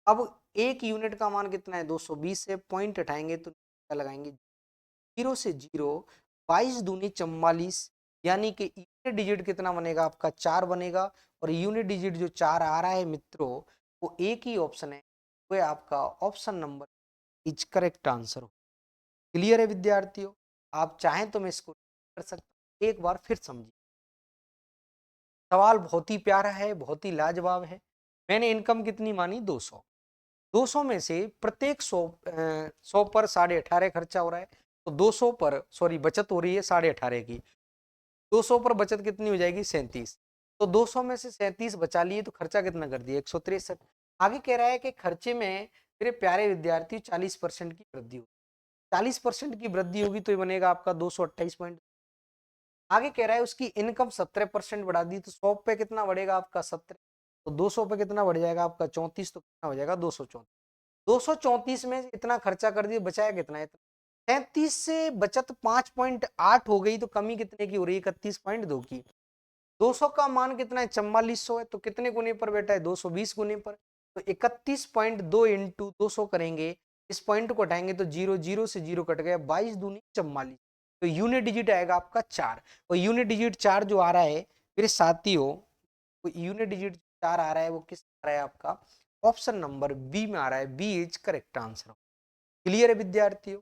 अब एक यूनिट का मान कितना है 220 से पॉइंट हटाएंगे तो क्या लगाएंगे, जीरो से जीरो, 22 दूनी 44, यानी कि यूनिट डिजिट कितना बनेगा आपका 4 बनेगा, और यूनिट डिजिट जो 4 आ रहा है मित्रों, वो एक ही ऑप्शन है, वो है आपका option number is correct answer. Clear है विद्यार्थियों? आप चाहें तो मैं इसको कर सकता हूं, एक बार फिर समझिए। सवाल बहुत ही प्यारा है, बहुत ही लाजवाब है। मैंने इनकम कितनी मानी 200, 200 में से प्रत्येक 100 पर 18.5 खर्चा हो रहा है, तो 200 पर सॉरी बचत हो रही है 18.5 की, 200 पर बचत कितनी हो जाएगी 37, तो 200 में से 37 बचा लिए तो खर्चा कितना कर दिया 163। आगे कह रहा है कि खर्चे में मेरे प्यारे विद्यार्थी 40% की वृद्धि होगी, 40% की वृद्धि होगी तो ये बनेगा आपका 228 पॉइंट। आगे कह रहा है उसकी इनकम 17% बढ़ा दी, तो 100 पे कितना बढ़ेगा आपका 17, तो 200 पे कितना बढ़ जाएगा आपका 34, तो कितना हो जाएगा 234। 234 में इतना खर्चा कर दिया, बचाया कितना है, 33 से बचत 5.8 हो गई, तो कमी कितने की हो रही है 31.2 की। 200 का मान कितना है 4400 है, तो कितने गुने पर बैठा है 220 गुने पर, तो 31.2 इंटू 200 करेंगे, इस पॉइंट को हटाएंगे तो जीरो, जीरो से जीरो कट गया, 22 दूनी 44, तो यूनिट डिजिट आएगा आपका 4, और यूनिट डिजिट 4 जो आ रहा है मेरे साथियों, तो यूनिट डिजिट 4 आ रहा है वो किस आ रहा है आपका ऑप्शन नंबर बी में आ रहा है, B is correct answer. Clear है विद्यार्थियों?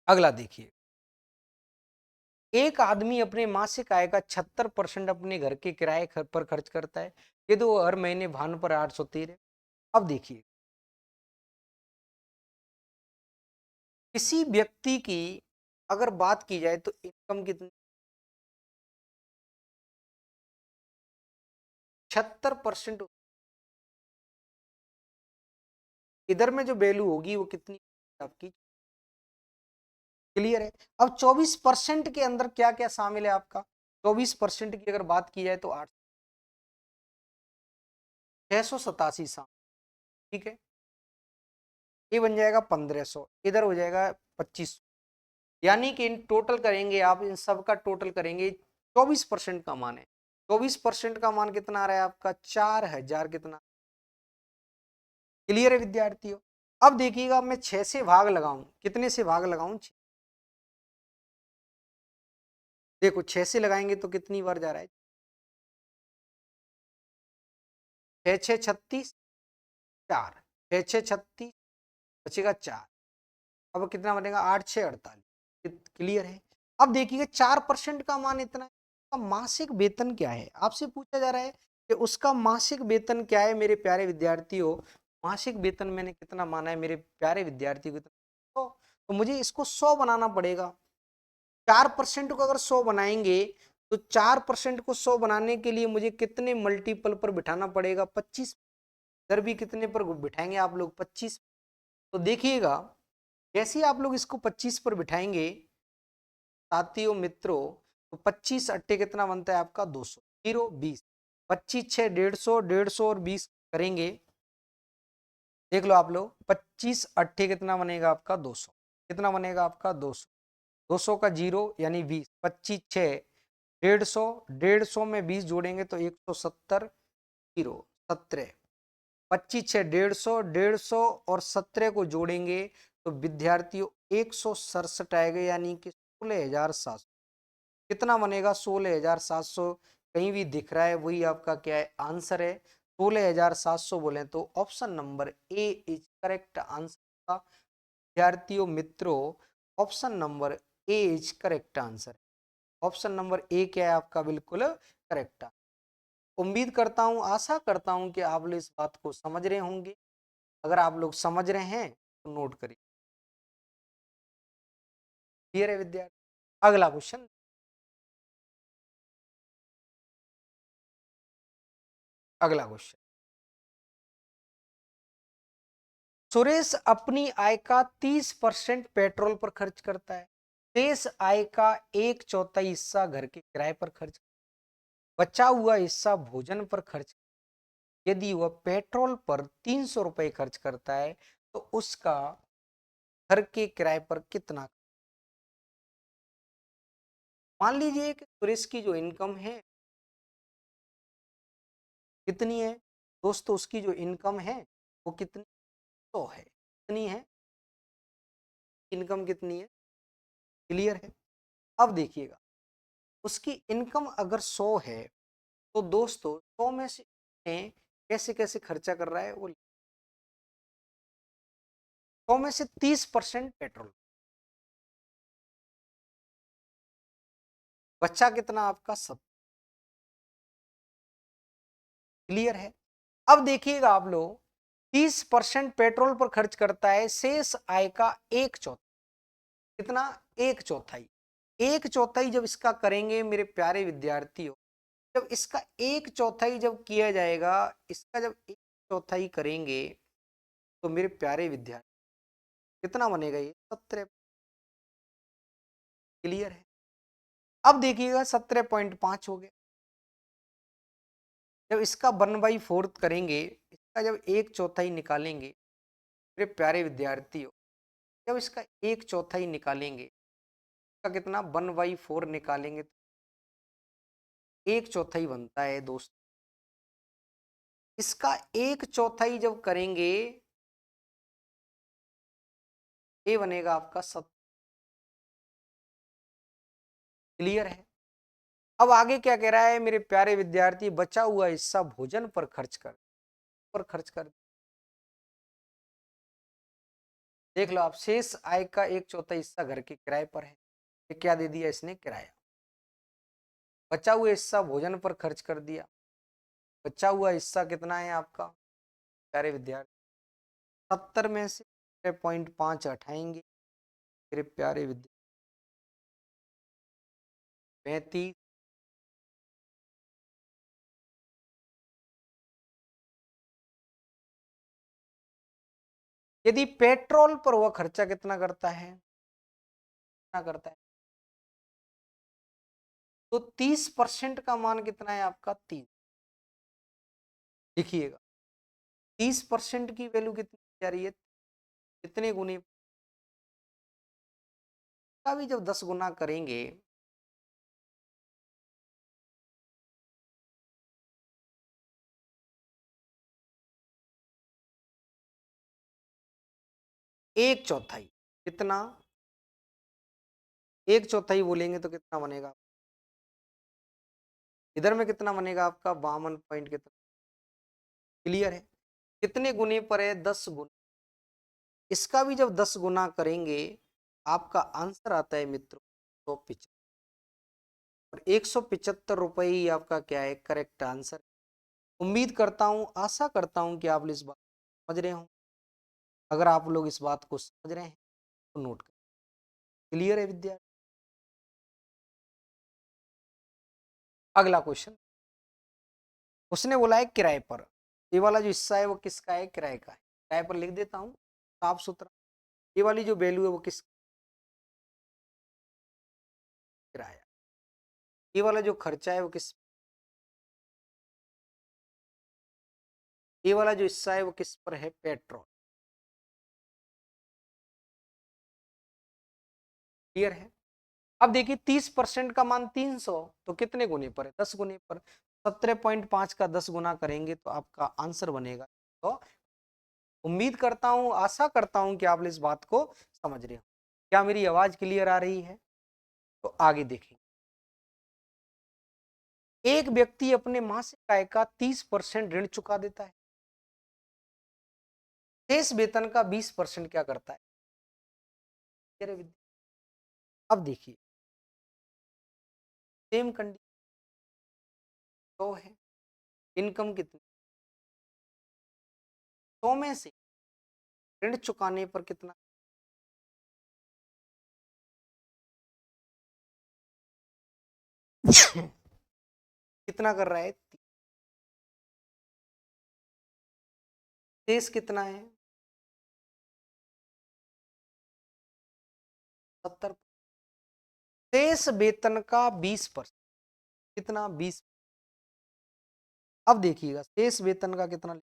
अगला देखिए, एक आदमी अपने मासिक आय का 76% अपने घर के किराए पर खर्च करता है, ये तो हर महीने भान पर 813। अब देखिए, किसी व्यक्ति की अगर बात की जाए तो इनकम कितनी, 76%, इधर में जो वैल्यू होगी वो कितनी आपकी, क्लियर है? अब 24% के अंदर क्या क्या शामिल है आपका, 24% की अगर बात की जाए तो 687 शामिल। ठीक है, ये बन जाएगा 1500, इधर हो जाएगा 2500, यानी कि इन टोटल करेंगे आप, इन सब का टोटल करेंगे, 24% का मान है, 24% का मान कितना आ रहा है आपका 4000 कितना। क्लियर है विद्यार्थियों? अब देखिएगा मैं 6 से भाग लगाऊं, कितने से भाग लगाऊं, देखो 6 से लगाएंगे तो कितनी बार जा रहा है, 6 6 36, 4, 6 6 36, बचेगा 4, अब कितना बनेगा 8 6 48। क्लियर है? अब देखिएगा 4% का मान इतना है, उसका मासिक वेतन क्या है, आपसे पूछा जा रहा है कि उसका मासिक वेतन क्या है मेरे प्यारे विद्यार्थियों। मासिक वेतन मैंने कितना माना है मेरे प्यारे विद्यार्थियों कितना, तो मुझे इसको 100 बनाना पड़ेगा। 4% को अगर 100 बनाएंगे तो 4% को 100 बनाने के लिए मुझे कितने मल्टीपल पर बिठाना पड़ेगा 25, इधर भी कितने पर बिठाएंगे आप लोग 25, तो देखिएगा जैसे ही आप लोग इसको 25 पर बिठाएंगे साथियों मित्रों, तो 25 अट्टे कितना बनता है आपका 200, जीरो 20, 25 6 150, 150 और 20 करेंगे, देख लो आप लोग 25 अट्ठे कितना बनेगा आपका 200, कितना बनेगा आपका 200, 200 का जीरो यानी 20, 25 6 150, 150 में 20 जोड़ेंगे तो 170, जीरो 17, 25 6 150, 150 और 17 को जोड़ेंगे तो विद्यार्थियों 167 आएगा, यानी कि 16,700, कितना बनेगा 16,700, कहीं भी दिख रहा है वही आपका क्या है आंसर है, 16,700 बोले तो option number A is correct answer. विद्यार्थियों मित्रों, option number A is correct answer, option number A क्या है आपका बिल्कुल करेक्ट। उम्मीद करता हूं, आशा करता हूं कि आप लोग इस बात को समझ रहे होंगे, अगर आप लोग समझ रहे हैं तो नोट करिए। क्लियर है विद्यार्थी? अगला क्वेश्चन, अगला क्वेश्चन, सुरेश अपनी आय का 30% पेट्रोल पर खर्च करता है, शेष आय का एक चौथाई हिस्सा घर के किराए पर खर्च, बचा हुआ हिस्सा भोजन पर खर्च, यदि वह पेट्रोल पर 300 रुपए खर्च करता है तो उसका घर के किराए पर कितना। मान लीजिए कि सुरेश की जो इनकम है कितनी है दोस्तों, उसकी जो इनकम है वो कितनी 100 है, कितनी है इनकम कितनी है, क्लियर है। अब देखिएगा उसकी इनकम अगर 100 है तो दोस्तों 100 में से कैसे कैसे खर्चा कर रहा है वो, 100 में से 30% पेट्रोल, बच्चा कितना आपका 70, क्लियर है। अब देखिएगा आप लोग 30% पेट्रोल पर खर्च करता है, शेष आय का एक चौथाई, कितना एक चौथाई, एक चौथाई जब इसका करेंगे मेरे प्यारे विद्यार्थियों, जब इसका एक चौथाई जब किया जाएगा, इसका जब एक चौथाई करेंगे तो मेरे प्यारे विद्यार्थी कितना बनेगा ये 17, क्लियर है। अब देखिएगा 17.5 हो गया, जब इसका 1/4 करेंगे, इसका जब एक चौथाई निकालेंगे मेरे प्यारे विद्यार्थियों, जब इसका एक चौथाई निकालेंगे, इसका कितना 1/4 निकालेंगे तो एक चौथाई बनता है दोस्त, इसका एक चौथाई जब करेंगे ये बनेगा आपका 7, क्लियर है। अब आगे क्या कह रहा है मेरे प्यारे विद्यार्थी, बचा हुआ हिस्सा भोजन पर खर्च कर, देख लो आप, शेष आय का एक चौथाई हिस्सा घर के किराए पर है, ये क्या दे दिया इसने किराया, बचा हुआ हिस्सा भोजन पर खर्च कर दिया, बचा हुआ हिस्सा कितना है आपका प्यारे विद्यार्थी, 70 में से 6.5 हटाएंगे मेरे प्यारे विद्यार्थी 35, यदि पेट्रोल पर वह खर्चा कितना करता है, कितना करता है, तो 30% का मान कितना है आपका 3, लिखिएगा 30% की वैल्यू कितनी जा रही है, कितने गुने का भी जब 10 गुना करेंगे, एक चौथाई, कितना एक चौथाई बोलेंगे तो कितना बनेगा, इधर में कितना बनेगा आपका 52 पॉइंट कितना, क्लियर है। कितने गुने पर है 10 गुना, इसका भी जब 10 गुना करेंगे आपका आंसर आता है मित्रों 175, और 175 रुपये ही आपका क्या है करेक्ट आंसर। उम्मीद करता हूं, आशा करता हूं कि आप इस बात समझ रहे हो, अगर आप लोग इस बात को समझ रहे हैं तो नोट करें, क्लियर है विद्यार्थी। अगला क्वेश्चन, उसने बोला है किराए पर, ये वाला जो हिस्सा है वो किसका है, किराए का है, किराए पर लिख देता हूँ साफ सुथरा, ये वाली जो वैल्यू है वो किस, किराया, ये वाला जो खर्चा है वो किस, ये वाला जो हिस्सा है वो किस पर है, पेट्रोल, क्लियर है। अब देखिए 30% का मान 300, तो कितने गुने पर है 10 गुने पर, 17.5 का 10 गुना करेंगे तो आपका आंसर बनेगा। तो उम्मीद करता हूं, आशा करता हूं कि आप इस बात को समझ रहे हो। क्या मेरी आवाज क्लियर आ रही है, तो आगे देखें। एक व्यक्ति अपने मासिक आय का 30% ऋण चुका देता है, शेष वेतन का 20% क्या करता है, अब देखिए सेम कंडीशन तो है, इनकम कितनी, 100 में से ऋण चुकाने पर कितना, कितना कर रहा है, शेष कितना है 70, शेष वेतन का 20%, कितना 20, अब देखिएगा शेष वेतन का कितना,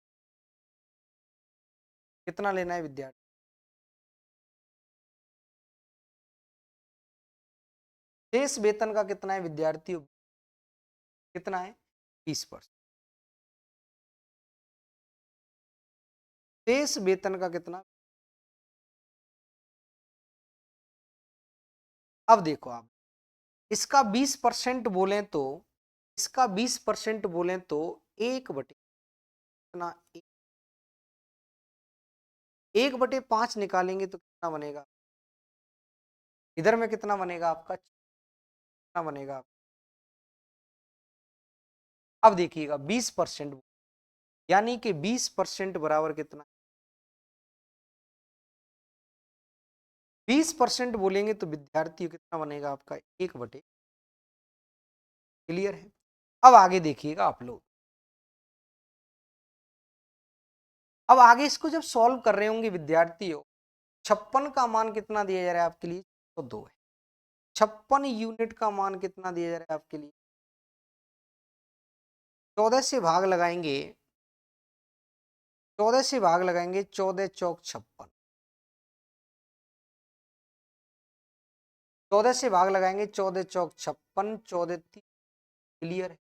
कितना लेना है विद्यार्थी, शेष वेतन का कितना है विद्यार्थियों, कितना है 20%। शेष वेतन का कितना, अब देखो आप इसका 20% बोले तो, इसका 20% बोले तो 1/, कितना 1/5 निकालेंगे तो कितना बनेगा, इधर में कितना बनेगा आपका, कितना बनेगा। अब देखिएगा 20%, यानी कि 20% बराबर कितना, 20% बोलेंगे तो विद्यार्थी कितना बनेगा आपका 1/, क्लियर है। अब आगे देखिएगा आप लोग, अब आगे इसको जब सॉल्व कर रहे होंगे विद्यार्थियों, 56 का मान कितना दिया जा रहा है आपके लिए, तो 2 है। 56 यूनिट का मान कितना दिया जा रहा है आपके लिए, 14 से भाग लगाएंगे, 14 से भाग लगाएंगे, 14 चौक 56, 14 से भाग लगाएंगे, 14 चौक 56, 14 क्लियर है।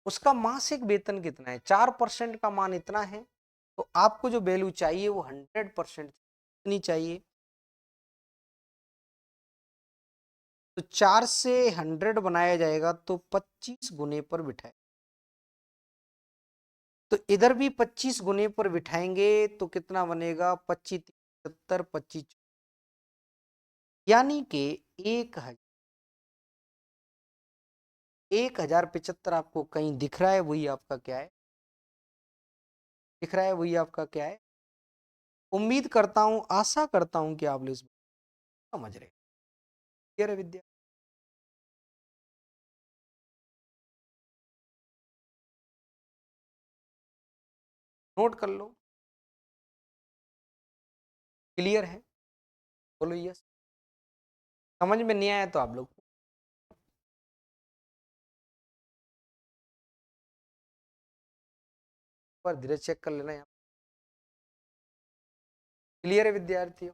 उसका मासिक वेतन कितना है, 4% का मान इतना है, तो आपको जो वैल्यू चाहिए वो 100% कितनी चाहिए, तो 4 से 100 बनाया जाएगा तो 25 गुने पर बिठाए, तो इधर भी 25 गुने पर बिठाएंगे तो कितना बनेगा, 25 75, 25, यानी कि 1075 आपको कहीं दिख रहा है, वही आपका क्या है, दिख रहा है, वही आपका क्या है। उम्मीद करता हूं, आशा करता हूं कि आप लोग समझ रहे, क्लियर है विद्या, नोट कर लो, क्लियर है, बोलो यस। समझ में नहीं आया तो आप लोग पर धीरे चेक कर लेना यहाँ, क्लियर है विद्यार्थियों,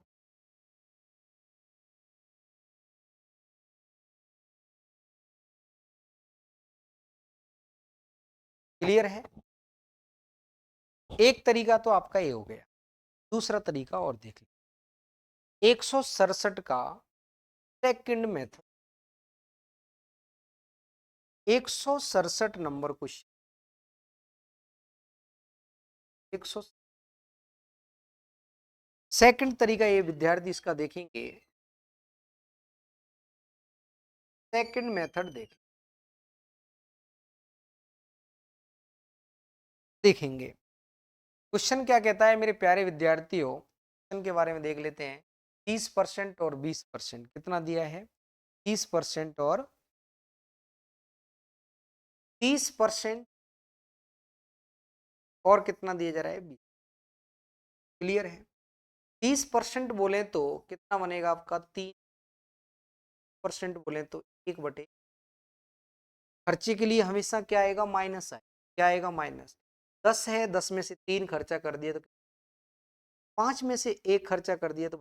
क्लियर है। एक तरीका तो आपका ये हो गया, दूसरा तरीका और देख लीजिए, 167 का second method, 167 number question, 100 second तरीका ये विद्यार्थी इसका देखेंगे, सेकंड मेथड देखेंगे। क्वेश्चन क्या कहता है मेरे प्यारे विद्यार्थियों, क्वेश्चन के बारे में देख लेते हैं। 30% और 20% कितना दिया है, 30% और 30% और कितना दिया जा रहा है 20, क्लियर है। 30% बोले तो कितना बनेगा आपका, 3% बोले तो 1/, खर्चे के लिए हमेशा क्या आएगा, माइनस आए, क्या आएगा माइनस। 10 है, 10 में से 3 खर्चा कर दिया तो 5 में से 1 खर्चा कर दिया तो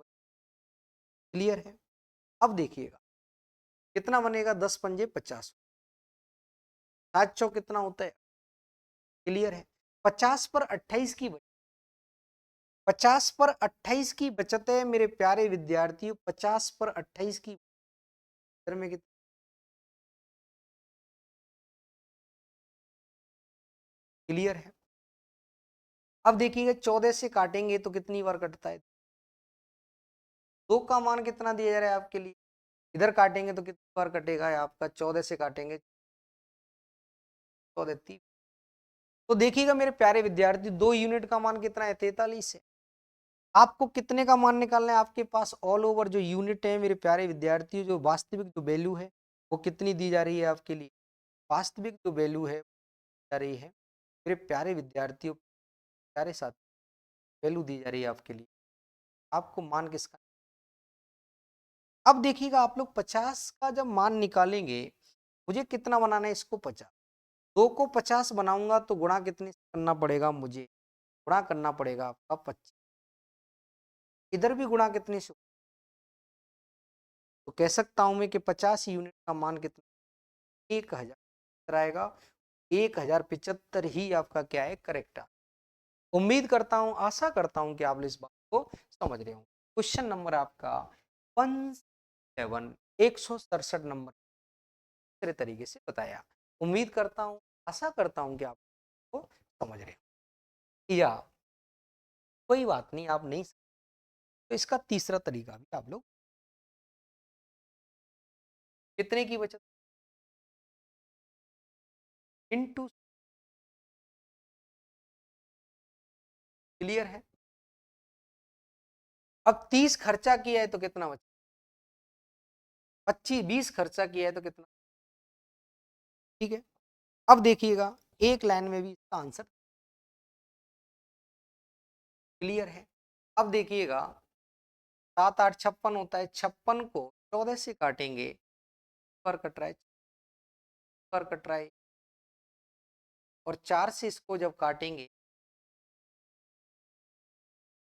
क्लियर है। अब देखिएगा कितना बनेगा, 10 पंजे 50, 7 चौक कितना होता है, क्लियर है। 50 पर 28 की बचत, 50 पर 28 की बचत है मेरे प्यारे विद्यार्थियों, 50 पर 28 की में कितना, क्लियर है। अब देखिएगा 14 से काटेंगे तो कितनी बार कटता है, 2 का मान कितना दिया जा रहा है आपके लिए, इधर काटेंगे तो कितनी बार कटेगा आपका, 14 से काटेंगे 14 30, तो देखिएगा मेरे प्यारे विद्यार्थी 2 यूनिट का मान कितना है, 43 है। आपको कितने का मान निकालना है, आपके पास ऑल ओवर जो यूनिट है मेरे प्यारे विद्यार्थी, जो वास्तविक जो वैल्यू है वो कितनी दी जा रही है आपके लिए, वास्तविक जो वैल्यू है जा रही है मेरे प्यारे विद्यार्थियों, प्यारे साथ वैल्यू दी जा रही है आपके लिए, आपको मान किसका। अब देखिएगा आप लोग 50 का जब मान निकालेंगे, मुझे कितना बनाना है इसको 50, 2 को 50 बनाऊंगा तो गुणा कितने से करना पड़ेगा, मुझे गुणा करना पड़ेगा आपका 25, इधर भी गुणा कितने से, तो कह सकता हूं मैं कि 50 यूनिट का मान कितना, 1000 आएगा। 1075 ही आपका क्या है, करेक्ट है। उम्मीद करता हूं, आशा करता हूं कि आप इस बात को समझ रहे हो। क्वेश्चन नंबर आपका 167 नंबर दूसरे तरीके से बताया। उम्मीद करता हूं, आशा करता हूं कि आपको समझ रहे हो, या कोई बात नहीं आप नहीं, तो इसका तीसरा तरीका भी आप लोग, कितने की बचत, इनटू, क्लियर है। अब 30 खर्चा किया है तो कितना बचा, 25-20 खर्चा किया है तो कितना, ठीक है। अब देखिएगा एक लाइन में भी इसका आंसर क्लियर है। अब देखिएगा 7 8 56 होता है, 56 को 14 से काटेंगे, पर कट रहा है, पर कट रहा है, और 4 से इसको जब काटेंगे,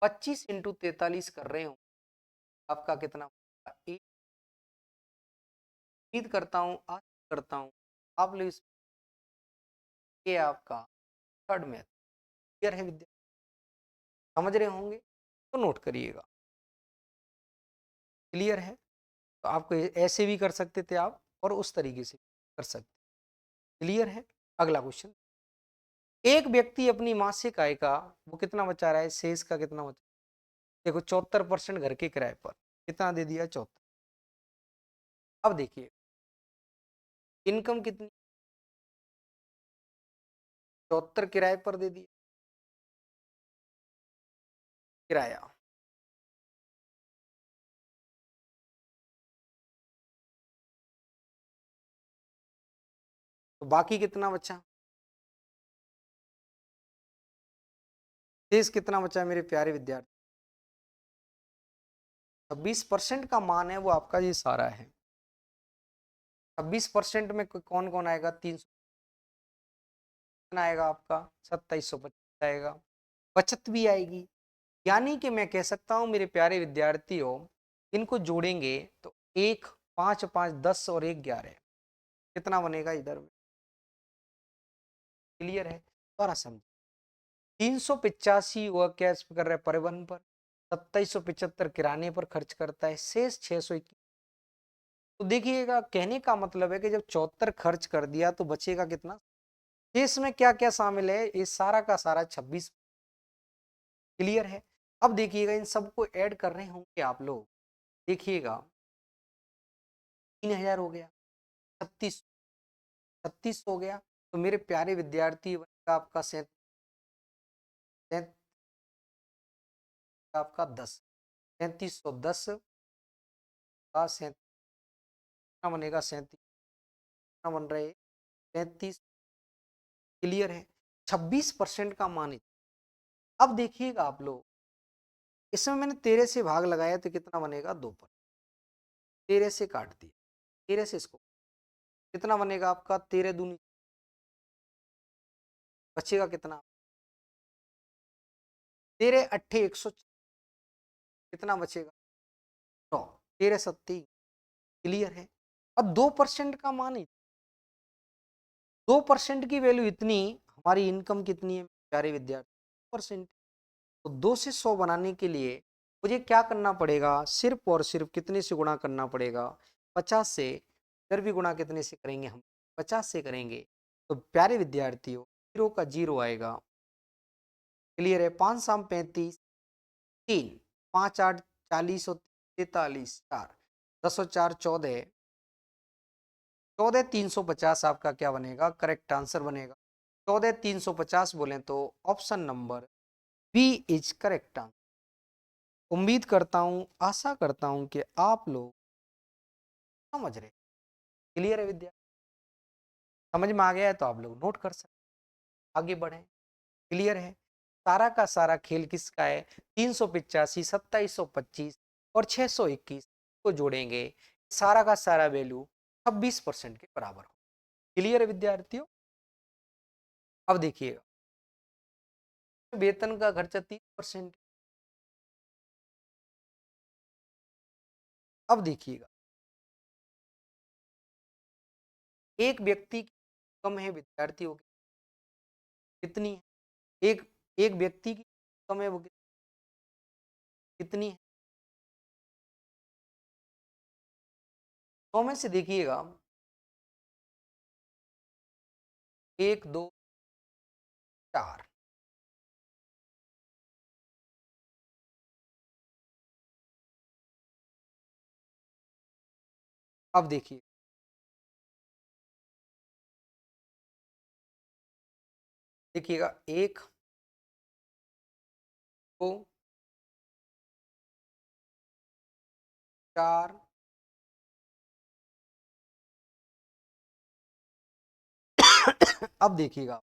25 इंटू 43 कर रहे हो, आपका कितना, उम्मीद करता हूँ, आशा करता हूँ आप लोग ये आपका थर्ड मैथ क्लियर है विद्या, समझ रहे होंगे तो नोट करिएगा। क्लियर है, तो आपको ऐसे भी कर सकते थे आप, और उस तरीके से कर सकते। क्लियर है। अगला क्वेश्चन, एक व्यक्ति अपनी मासिक आय का वो कितना बचा रहा है, शेष का कितना बचा, देखो 74% घर के किराए पर कितना दे दिया, 74। अब देखिए इनकम कितनी, 74 किराए पर दे दिया, किराया, तो बाकी कितना बचा, शेष कितना बचा है मेरे प्यारे विद्यार्थी, 26% का मान है वो आपका ये सारा है। 26% में कौन कौन आएगा, 300 आएगा आपका, 2725 आएगा, बचत भी आएगी। यानी कि मैं कह सकता हूं मेरे प्यारे विद्यार्थियों, इनको जोड़ेंगे तो 1 5 5 10 और 1 11 कितना बनेगा इधर में, क्लियर है। दोबारा समझ, 385 वह क्या कर रहा है, परिवहन पर, 2775 किराने पर खर्च करता है, शेष 621। तो देखिएगा कहने का मतलब है कि जब 74 खर्च कर दिया तो बचेगा कितना, शेष में क्या क्या शामिल है, ये सारा का सारा 26। क्लियर है। अब देखिएगा इन सबको ऐड कर रहे होंगे आप लोग, देखिएगा 3000 हो गया, 36 36 हो गया, तो मेरे प्यारे विद्यार्थी बनेगा आपका आपका 10, 3710 का 37 बनेगा, 37 बन रहे 33। क्लियर है। 26% का मान है। अब देखिएगा आप लोग, इसमें मैंने 13 से भाग लगाया तो कितना बनेगा, 2 पर 13 से काट दिया, 13 से इसको कितना बनेगा आपका, 13 दूनी, बचेगा कितना, 13 अट्ठे 100, कितना बचेगा 9, 13 सत्ती। क्लियर है। अब 2% का मान है, 2% की वैल्यू इतनी, हमारी इनकम कितनी है प्यारे विद्यार्थी, 2%। तो 2 से 100 बनाने के लिए मुझे क्या करना पड़ेगा, सिर्फ और सिर्फ कितने से गुणा करना पड़ेगा, 50 से। इधर भी गुणा कितने से करेंगे हम, 50 से करेंगे, तो प्यारे विद्यार्थियों 0 का 0 आएगा। क्लियर है। 5 शाम 35, 3 5 8 40 और 43 4, 10 और 4 14, 14 350 आपका क्या बनेगा, करेक्ट आंसर बनेगा। 14 350 बोले तो option number B is correct answer. उम्मीद करता हूं, आशा करता हूं कि आप लोग समझ रहे। क्लियर है विद्या, समझ में आ गया है तो आप लोग नोट कर सकते, आगे बढ़े। क्लियर है। सारा का सारा खेल किसका है, 385 2725 और 621 को जोड़ेंगे, सारा का सारा वैल्यू 26% के बराबर हो। क्लियर है विद्यार्थियों। अब देखिएगा वेतन का खर्चा 30%। अब देखिएगा एक व्यक्ति की कम है विद्यार्थियों की कितनी है? एक एक व्यक्ति की कम है वो कितनी है? 100 में से देखिएगा, 1 2 4। अब देखिए, देखिएगा 1 2 4 अब देखिएगा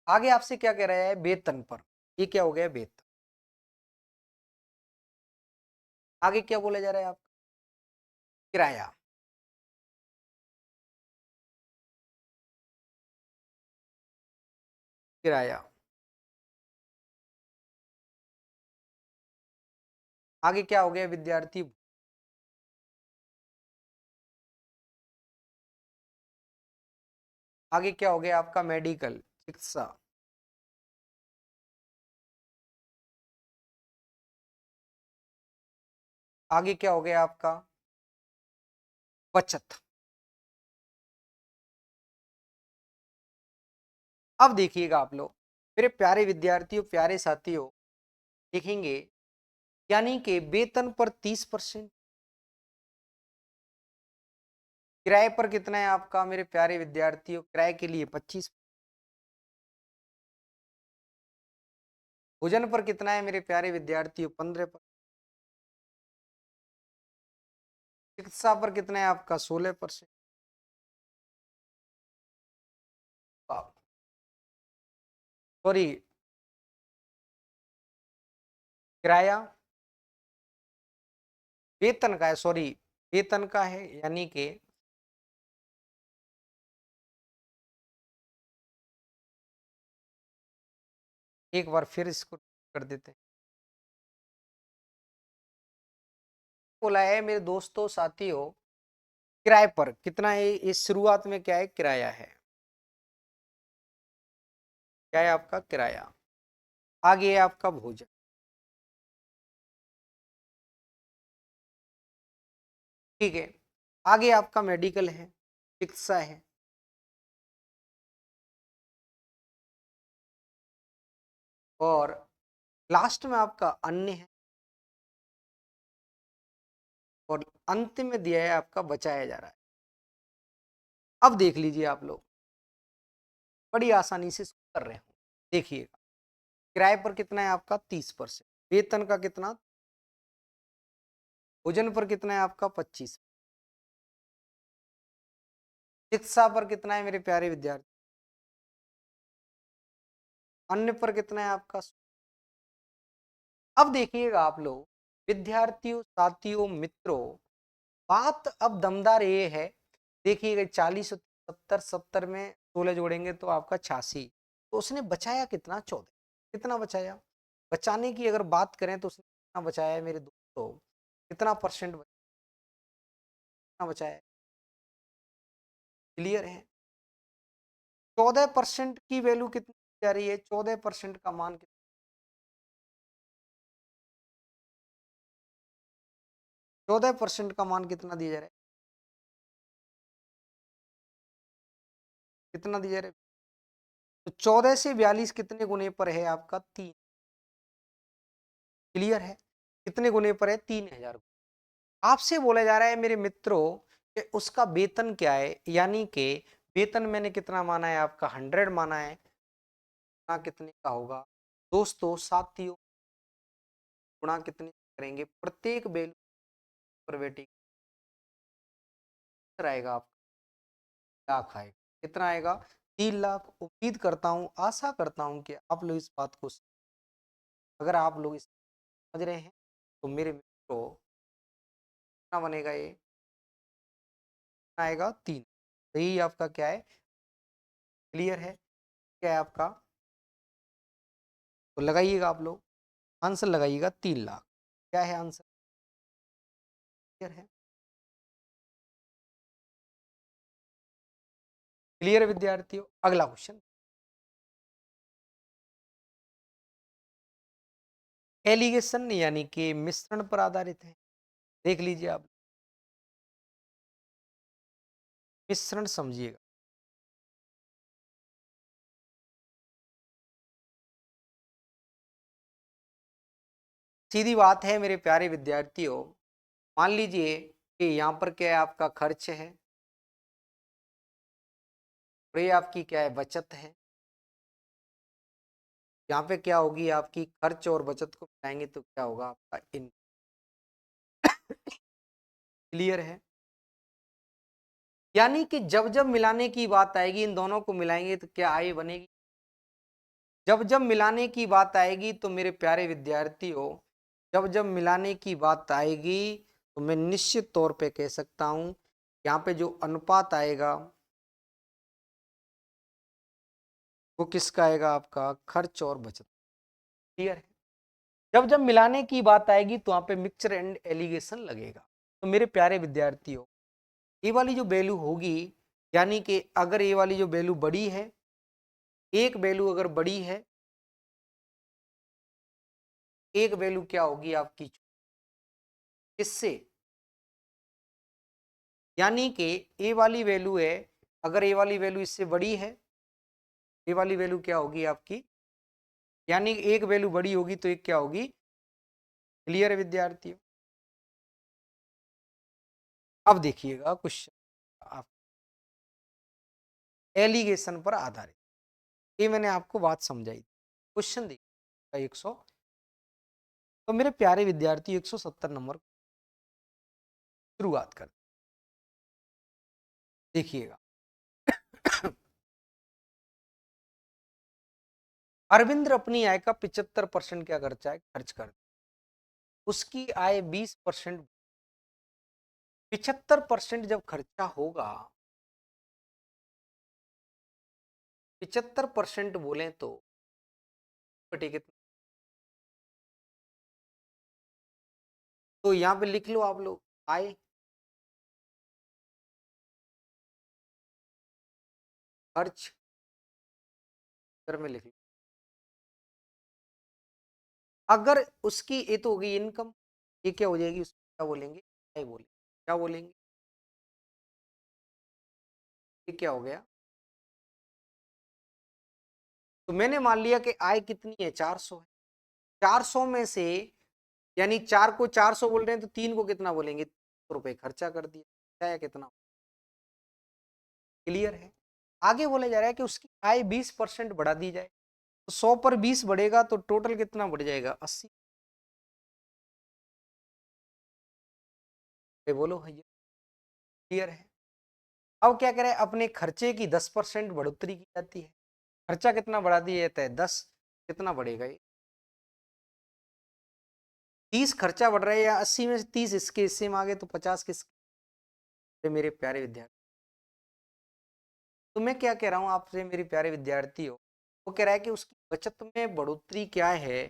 आगे आपसे क्या कह रहा है, वेतन पर। ये क्या हो गया, वेतन। आगे क्या बोला जा रहा है, आप किराया। किराया आगे क्या हो गया, विद्यार्थी। आगे क्या हो गया आपका, मेडिकल, चिकित्सा। आगे क्या हो गया आपका, बचत। अब देखिएगा आप लोग, मेरे प्यारे विद्यार्थियों, प्यारे साथियों, देखेंगे यानी कि वेतन पर 30%, किराए पर कितना है आपका मेरे प्यारे विद्यार्थियों, किराए के लिए 25, भोजन पर कितना है मेरे प्यारे विद्यार्थियों, 15 पर, चिकित्सा पर कितना है आपका 16%। सॉरी, किराया वेतन का है, सॉरी, वेतन का है, यानी कि एक बार फिर इसको कर देते हैं। बोला है मेरे दोस्तों साथियों, किराए पर कितना है, इस शुरुआत में क्या है, किराया है, क्या है आपका किराया। आगे है आपका भोजन, ठीक है। आगे आपका मेडिकल है, चिकित्सा है, और लास्ट में आपका अन्य है, और अंत में दिया है आपका बचाया जा रहा है। अब देख लीजिए आप लोग, बड़ी आसानी से कर रहे हो। देखिएगा, किराए पर कितना है आपका 30%, वेतन का कितना, भोजन पर कितना है आपका 25, चिकित्सा पर कितना है मेरे प्यारे विद्यार्थी, अन्य पर कितना है आपका। अब देखिएगा आप लोग, विद्यार्थियों, साथियों, मित्रों, बात अब दमदार ये है। देखिएगा 40 70, 70 में 16 जोड़ेंगे तो आपका 86, तो उसने बचाया कितना, 14। कितना बचाया, बचाने की अगर बात करें तो उसने कितना बचाया है मेरे दोस्तों, कितना परसेंट कितना बचाया, क्लियर है। 14% की वैल्यू कितनी जा रही है, 14% का मान कितना, 14% का मान कितना दिया जा रहा है, कितना दिया जा रहा है, तो 14 से 42 कितने गुने पर है आपका, 3। क्लियर है, कितने गुने पर है, 3000। आपसे बोला जा रहा है मेरे मित्रों कि उसका वेतन क्या है, यानी कि वेतन मैंने कितना माना है आपका, 100 माना है, गुणा कितने का होगा दोस्तों साथियों, गुणा कितने करेंगे प्रत्येक वैल्यू पर वेटिंग आएगा आपका, लाख आएगा, कितना आएगा, 3 लाख। उम्मीद करता हूँ, आशा करता हूँ कि आप लोग इस बात को, अगर आप लोग इस समझ रहे हैं तो मेरे मित्रों कितना बनेगा, ये आएगा 3। तो यही आपका क्या है, क्लियर है, क्या है आपका, तो लगाइएगा आप लोग, आंसर लगाइएगा 3 लाख। क्या है आंसर, क्लियर है। क्लियर विद्यार्थियों। अगला क्वेश्चन, एलिगेशन यानी कि मिश्रण पर आधारित है। देख लीजिए आप, मिश्रण समझिएगा। सीधी बात है मेरे प्यारे विद्यार्थियों, मान लीजिए कि यहाँ पर क्या है, आपका खर्च है और ये आपकी क्या है, बचत है। यहाँ पे क्या होगी, आपकी खर्च और बचत को मिलाएंगे तो क्या होगा, आपका इन। क्लियर है। यानी कि जब जब मिलाने की बात आएगी, इन दोनों को मिलाएंगे तो क्या आय बनेगी। जब जब मिलाने की बात आएगी तो मेरे प्यारे विद्यार्थियों, जब जब मिलाने की बात आएगी तो मैं निश्चित तौर पे कह सकता हूं, यहाँ पे जो अनुपात आएगा वो किसका आएगा, आपका खर्च और बचत। क्लियर है। जब जब मिलाने की बात आएगी तो वहां पे मिक्सचर एंड एलिगेशन लगेगा। तो मेरे प्यारे विद्यार्थियों, ये वाली जो वैल्यू होगी, यानी कि अगर ये वाली जो वैल्यू बड़ी है, एक वैल्यू अगर बड़ी है, एक वैल्यू क्या होगी आपकी, इससे यानी कि ए वाली वैल्यू है, अगर ए वाली वैल्यू इससे बड़ी है, ए वाली वैल्यू क्या होगी आपकी, यानी एक वैल्यू बड़ी होगी तो एक क्या होगी। क्लियर है विद्यार्थियों। अब देखिएगा क्वेश्चन, आप एलिगेशन पर आधारित, ये मैंने आपको बात समझाई। क्वेश्चन देखिए 100, तो मेरे प्यारे विद्यार्थी 170 नंबर शुरुआत कर देखिएगा। अरविंद अपनी आय का 75% क्या खर्चा है, खर्च कर, उसकी आय 20%, 75% जब खर्चा होगा, 75% बोले तो कितना, तो यहाँ पे लिख लो आप लोग, आय खर्च कर में लिख लो। अगर उसकी ये तो होगी इनकम, ये क्या हो जाएगी, उसको क्या बोलेंगे, आय बोलेंगे। क्या बोलेंगे, ये क्या हो गया। तो मैंने मान लिया कि आय कितनी है, 400 है। 400 में से, यानी 4 को 400 बोल रहे हैं तो 3 को कितना बोलेंगे, ₹100 खर्चा कर दिया, क्या है कितना। क्लियर है। आगे बोला जा रहा है कि उसकी आय 20% बढ़ा दी जाए, तो 100 पर 20 बढ़ेगा तो टोटल कितना बढ़ जाएगा, 80। बोलो भैया। क्लियर है। अब क्या करें, अपने खर्चे की 10% बढ़ोतरी की जाती है। खर्चा कितना बढ़ा दिया जाता है, 10, कितना बढ़ेगा ये, 30 खर्चा बढ़ रहा है, या 80 में से 30 इसके हिस्से में आ गए तो 50 किसके, मेरे प्यारे विद्यार्थी। तो मैं क्या कह रहा हूं आपसे मेरे प्यारे विद्यार्थियों, वो कह रहा है कि उसकी बचत में बढ़ोतरी क्या है।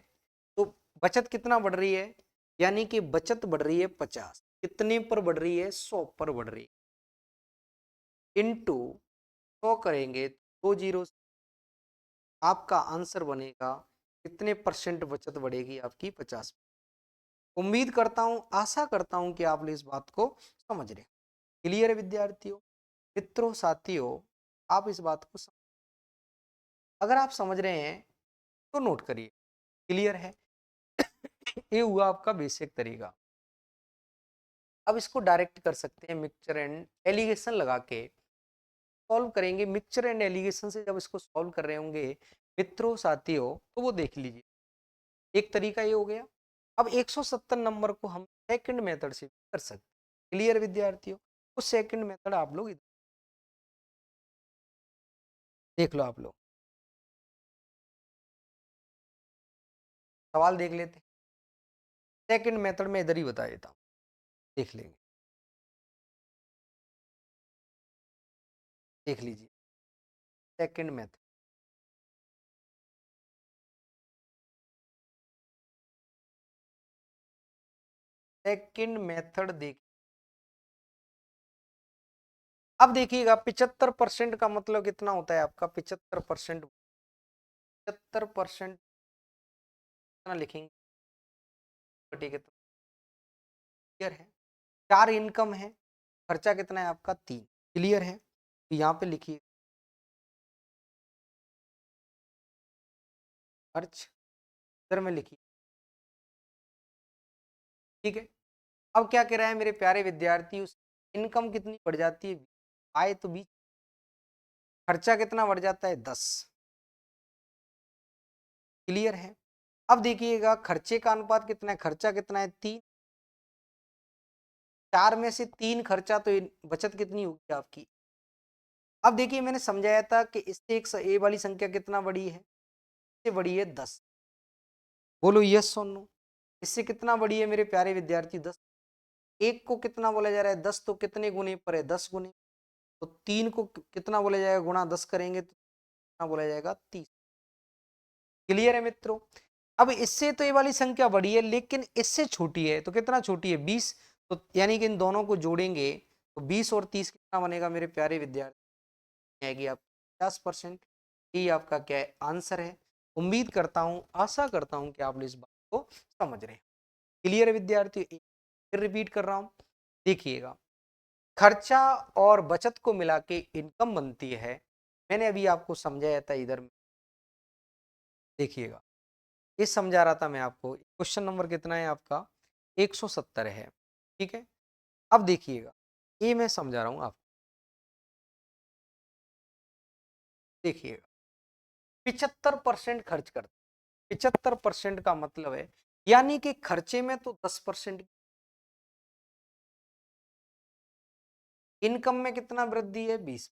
तो बचत कितना बढ़ रही है, यानी कि बचत बढ़ रही है 50, कितने पर बढ़ रही है, 100 पर बढ़ रही है, इंटू 100 करेंगे 2 जीरो, आपका आंसर बनेगा कितने परसेंट बचत बढ़ेगी आपकी, 50। उम्मीद करता हूं, आशा करता हूं कि आप इस बात को समझ रहे हैं। क्लियर है विद्यार्थियों, मित्रों, साथियों, आप इस बात को अगर आप समझ रहे हैं तो नोट करिए। क्लियर है। ये हुआ आपका बेसिक तरीका। अब इसको डायरेक्ट कर सकते हैं, मिक्सचर एंड एलिगेशन लगा के सॉल्व करेंगे। मिक्सचर एंड एलिगेशन से जब इसको सॉल्व कर रहे होंगे मित्रों, साथियों, तो वो देख लीजिए, एक तरीका ये हो गया। अब 170 नंबर को हम सेकंड मेथड से कर सकते हैं। क्लियर विद्यार्थियों। उस सेकंड मेथड आप लोग देख लो, आप लोग सवाल देख लेते हैं। सेकंड मेथड में इधर ही बता देता हूँ, देख लेंगे, देख लीजिए सेकंड मेथड। सेकंड मेथड देख, अब देखिएगा 75% का मतलब कितना होता है आपका 75%, 75% कितना लिखेंगे, क्लियर है। चार इनकम है, खर्चा कितना है आपका 3, क्लियर है। तो यहाँ पे लिखिए खर्च, इधर में लिखिए, ठीक है। अब क्या कह रहा है मेरे प्यारे विद्यार्थी, उस इनकम कितनी बढ़ जाती है, आय तो 20, खर्चा कितना बढ़ जाता है 10, क्लियर है। अब देखिएगा खर्चे का अनुपात कितना है, खर्चा कितना है 3, 4 में से 3 खर्चा, तो बचत कितनी होगी आपकी। अब देखिए मैंने समझाया था कि इससे एक ए वाली संख्या कितना बड़ी है, इससे बड़ी है 10, बोलो यस और नो। इससे कितना बड़ी है मेरे प्यारे विद्यार्थी 10, एक को कितना बोला जा रहा है 10, तो कितने गुने पर है 10 गुने, तो 3 को कितना बोला जाएगा गुणा 10 करेंगे तो कितना बोला जाएगा 30, क्लियर है मित्रों। अब इससे तो ये वाली संख्या बड़ी है लेकिन इससे छोटी है, तो कितना छोटी है 20, तो यानी कि इन दोनों को जोड़ेंगे तो 20 और 30 कितना बनेगा मेरे प्यारे विद्यार्थी, आएगी आप 50%। यही आपका क्या है आंसर है। उम्मीद करता हूं, आशा करता हूं कि आप इस बात को समझ रहे हैं, क्लियर है विद्यार्थी। फिर रिपीट कर रहा हूं, देखिएगा खर्चा और बचत को मिला के इनकम बनती है, मैंने अभी आपको समझाया था इधर में, देखिएगा ये समझा रहा था मैं आपको। क्वेश्चन नंबर कितना है आपका 170 है, ठीक है। अब देखिएगा ये मैं समझा रहा हूं आपको, देखिएगा 75% खर्च करते, 75% का मतलब है यानी कि खर्चे में तो 10%, इनकम में कितना वृद्धि है 20,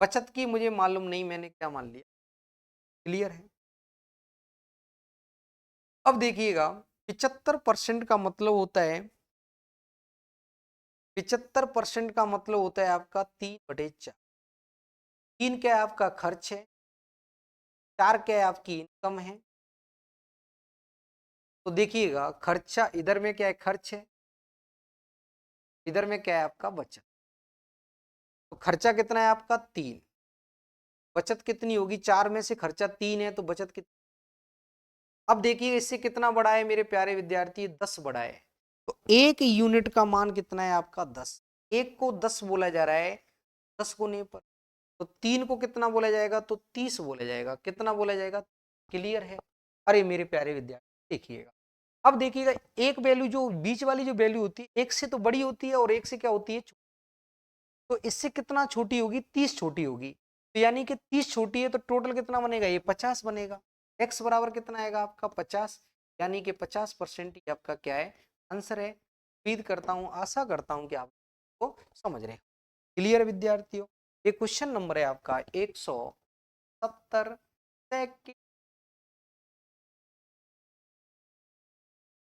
बचत की मुझे मालूम नहीं, मैंने क्या मान लिया, क्लियर है। अब देखिएगा 75% का मतलब होता है, 75% का मतलब होता है आपका 3/4, 3 क्या है आपका खर्च है, 4 क्या है आपकी इनकम है। तो देखिएगा खर्चा इधर में क्या है खर्च है, इधर में क्या है आपका बचत, तो खर्चा कितना है आपका 3, बचत कितनी होगी, 4 में से खर्चा 3 है तो बचत कितनी। अब देखिए इससे कितना बड़ा है मेरे प्यारे विद्यार्थी, 10 बड़ा है, तो एक यूनिट का मान कितना है आपका 10, एक को 10 बोला जा रहा है 10 गुने पर, तो 3 को कितना बोला जाएगा, तो 30 बोला जाएगा, कितना बोला जाएगा, क्लियर है। अरे मेरे प्यारे विद्यार्थी देखिएगा, अब देखिएगा एक वैल्यू जो बीच वाली जो वैल्यू होती है एक से तो बड़ी होती है और एक से क्या होती है, तो इससे कितना छोटी होगी 30 छोटी होगी, तो यानी कि 30 छोटी है तो टोटल कितना बनेगा, ये 50 बनेगा। x बराबर कितना आएगा आपका 50, यानी कि 50% ही आपका क्या है आंसर है। उम्मीद करता हूं, आशा करता हूं कि आप को समझ रहे हैं, क्लियर विद्यार्थियों। ये क्वेश्चन नंबर है आपका 170,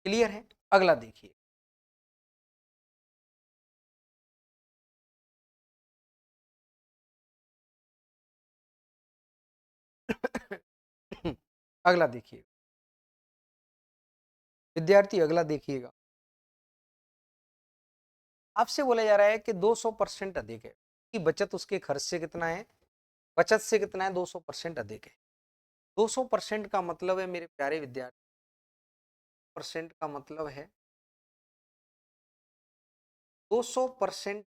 क्लियर है। अगला देखिए अगला देखिए विद्यार्थी, अगला देखिएगा, आपसे बोला जा रहा है कि 200% अधिक है कि बचत उसके खर्च से कितना है, बचत से कितना है 200% अधिक है। 200% का मतलब है मेरे प्यारे विद्यार्थी, परसेंट का मतलब है 200%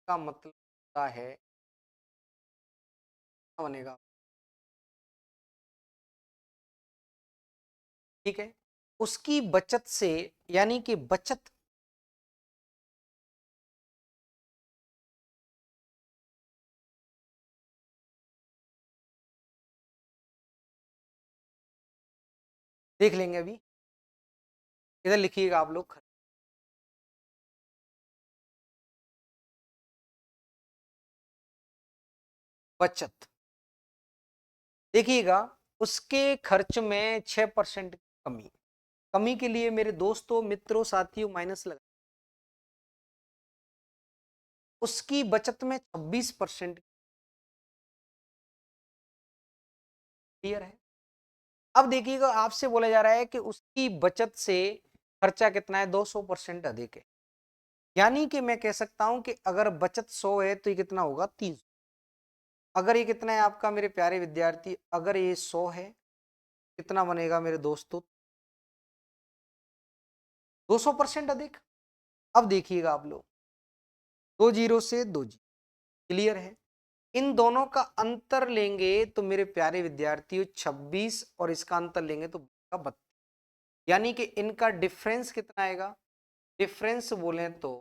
का मतलब होता है, क्या बनेगा, ठीक है, उसकी बचत से, यानी कि बचत, देख लेंगे अभी, इधर लिखिएगा आप लोग बचत, देखिएगा उसके खर्च में 6% कमी, कमी के लिए मेरे दोस्तों मित्रों साथियों माइनस लगा, उसकी बचत में 26%, क्लियर है। अब देखिएगा आपसे बोला जा रहा है कि उसकी बचत से खर्चा कितना है 200% अधिक है, यानी कि मैं कह सकता हूं कि अगर बचत 100 है तो ये कितना होगा 300। अगर ये कितना है आपका मेरे प्यारे विद्यार्थी, अगर ये 100 है कितना बनेगा मेरे दोस्तों 200% अधिक। अब देखिएगा आप लोग, 2 जीरो से 2 जीरो, क्लियर है। इन दोनों का अंतर लेंगे तो मेरे प्यारे विद्यार्थियों 26 और इसका अंतर लेंगे तो 32, यानी कि इनका डिफरेंस कितना आएगा, डिफरेंस बोले तो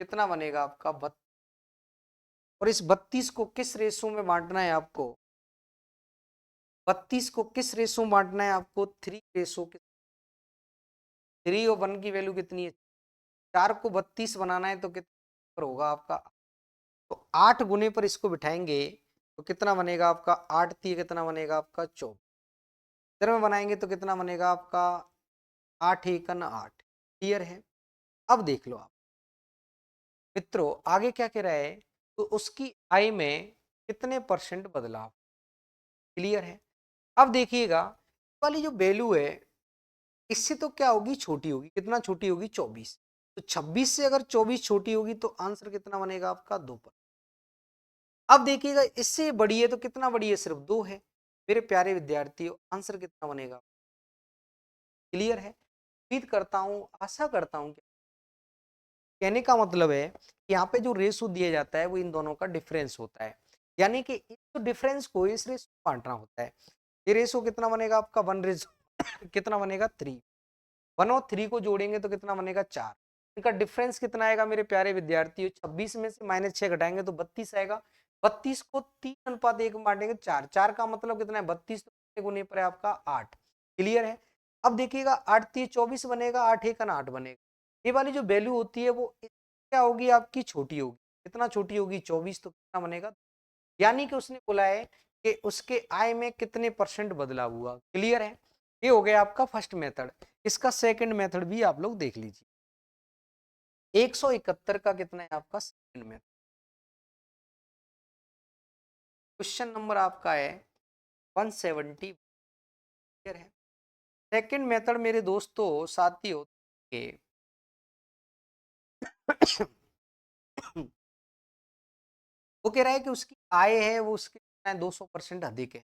कितना बनेगा आपका 32। और इस 32 को किस रेशो में बांटना है आपको, 32 को किस रेशो में बांटना है आपको, 3 रेशो के। 3 और 1 की वैल्यू कितनी है, 4 को 32 बनाना है तो कितना पर होगा आपका, तो 8 गुने पर इसको बिठाएंगे तो कितना बनेगा आपका 8 3 कितना बनेगा आपका 24। इधर में बनाएंगे तो कितना बनेगा आपका 8 एकन 8, क्लियर है। अब देख लो आप मित्रों आगे क्या कह रहा है, तो उसकी आय में कितने परसेंट बदलाव, क्लियर है। अब देखिएगा वाली जो वैल्यू है इससे तो क्या होगी, छोटी होगी, कितना छोटी होगी 24। तो 26 से अगर 24 छोटी होगी तो आंसर कितना बनेगा आपका 2%। अब देखिएगा इससे बड़ी है तो कितना बड़ी है, सिर्फ 2 है। मेरे प्यारे विद्यार्थियों आंसर कितना बनेगा, क्लियर है। उम्मीद करता हूं, आशा करता हूं कि कहने का मतलब है कि यहाँ पे जो रेशो दिया जाता है वो इन दोनों का डिफरेंस होता है, यानी कि इस डिफरेंस को इस रेशो बांटना होता है। ये रेशो कितना बनेगा आपका 1 कितना बनेगा 3, 1 और 3 को जोड़ेंगे तो कितना बनेगा 4। इनका डिफरेंस कितना आएगा मेरे प्यारे विद्यार्थियों, 26 में से -6 घटाएंगे तो 32 आएगा। 32 को 3:1 में बांटेंगे 4, 4 का मतलब कितना है 32, तो गुने पर है आपका 8, क्लियर है। अब देखिएगा 8 3 24 बनेगा, 8 1 8 बनेगा। ये वाली जो वैल्यू होती है वो क्या होगी आपकी, छोटी होगी। कितना छोटी होगी 24, तो कितना बनेगा, यानी कि उसने बोला है कि उसके आय में कितने परसेंट बदलाव हुआ, क्लियर है। ये हो गया आपका फर्स्ट मेथड। इसका सेकंड मेथड भी आप लोग देख लीजिए। 171 का कितना है आपका सेकंड मेथड। क्वेश्चन नंबर आपका है 170, क्लियर है। सेकंड मेथड मेरे दोस्तों साथियों के वो कह रहा है कि उसकी आय है वो उसके कितना है 200% अधिक है,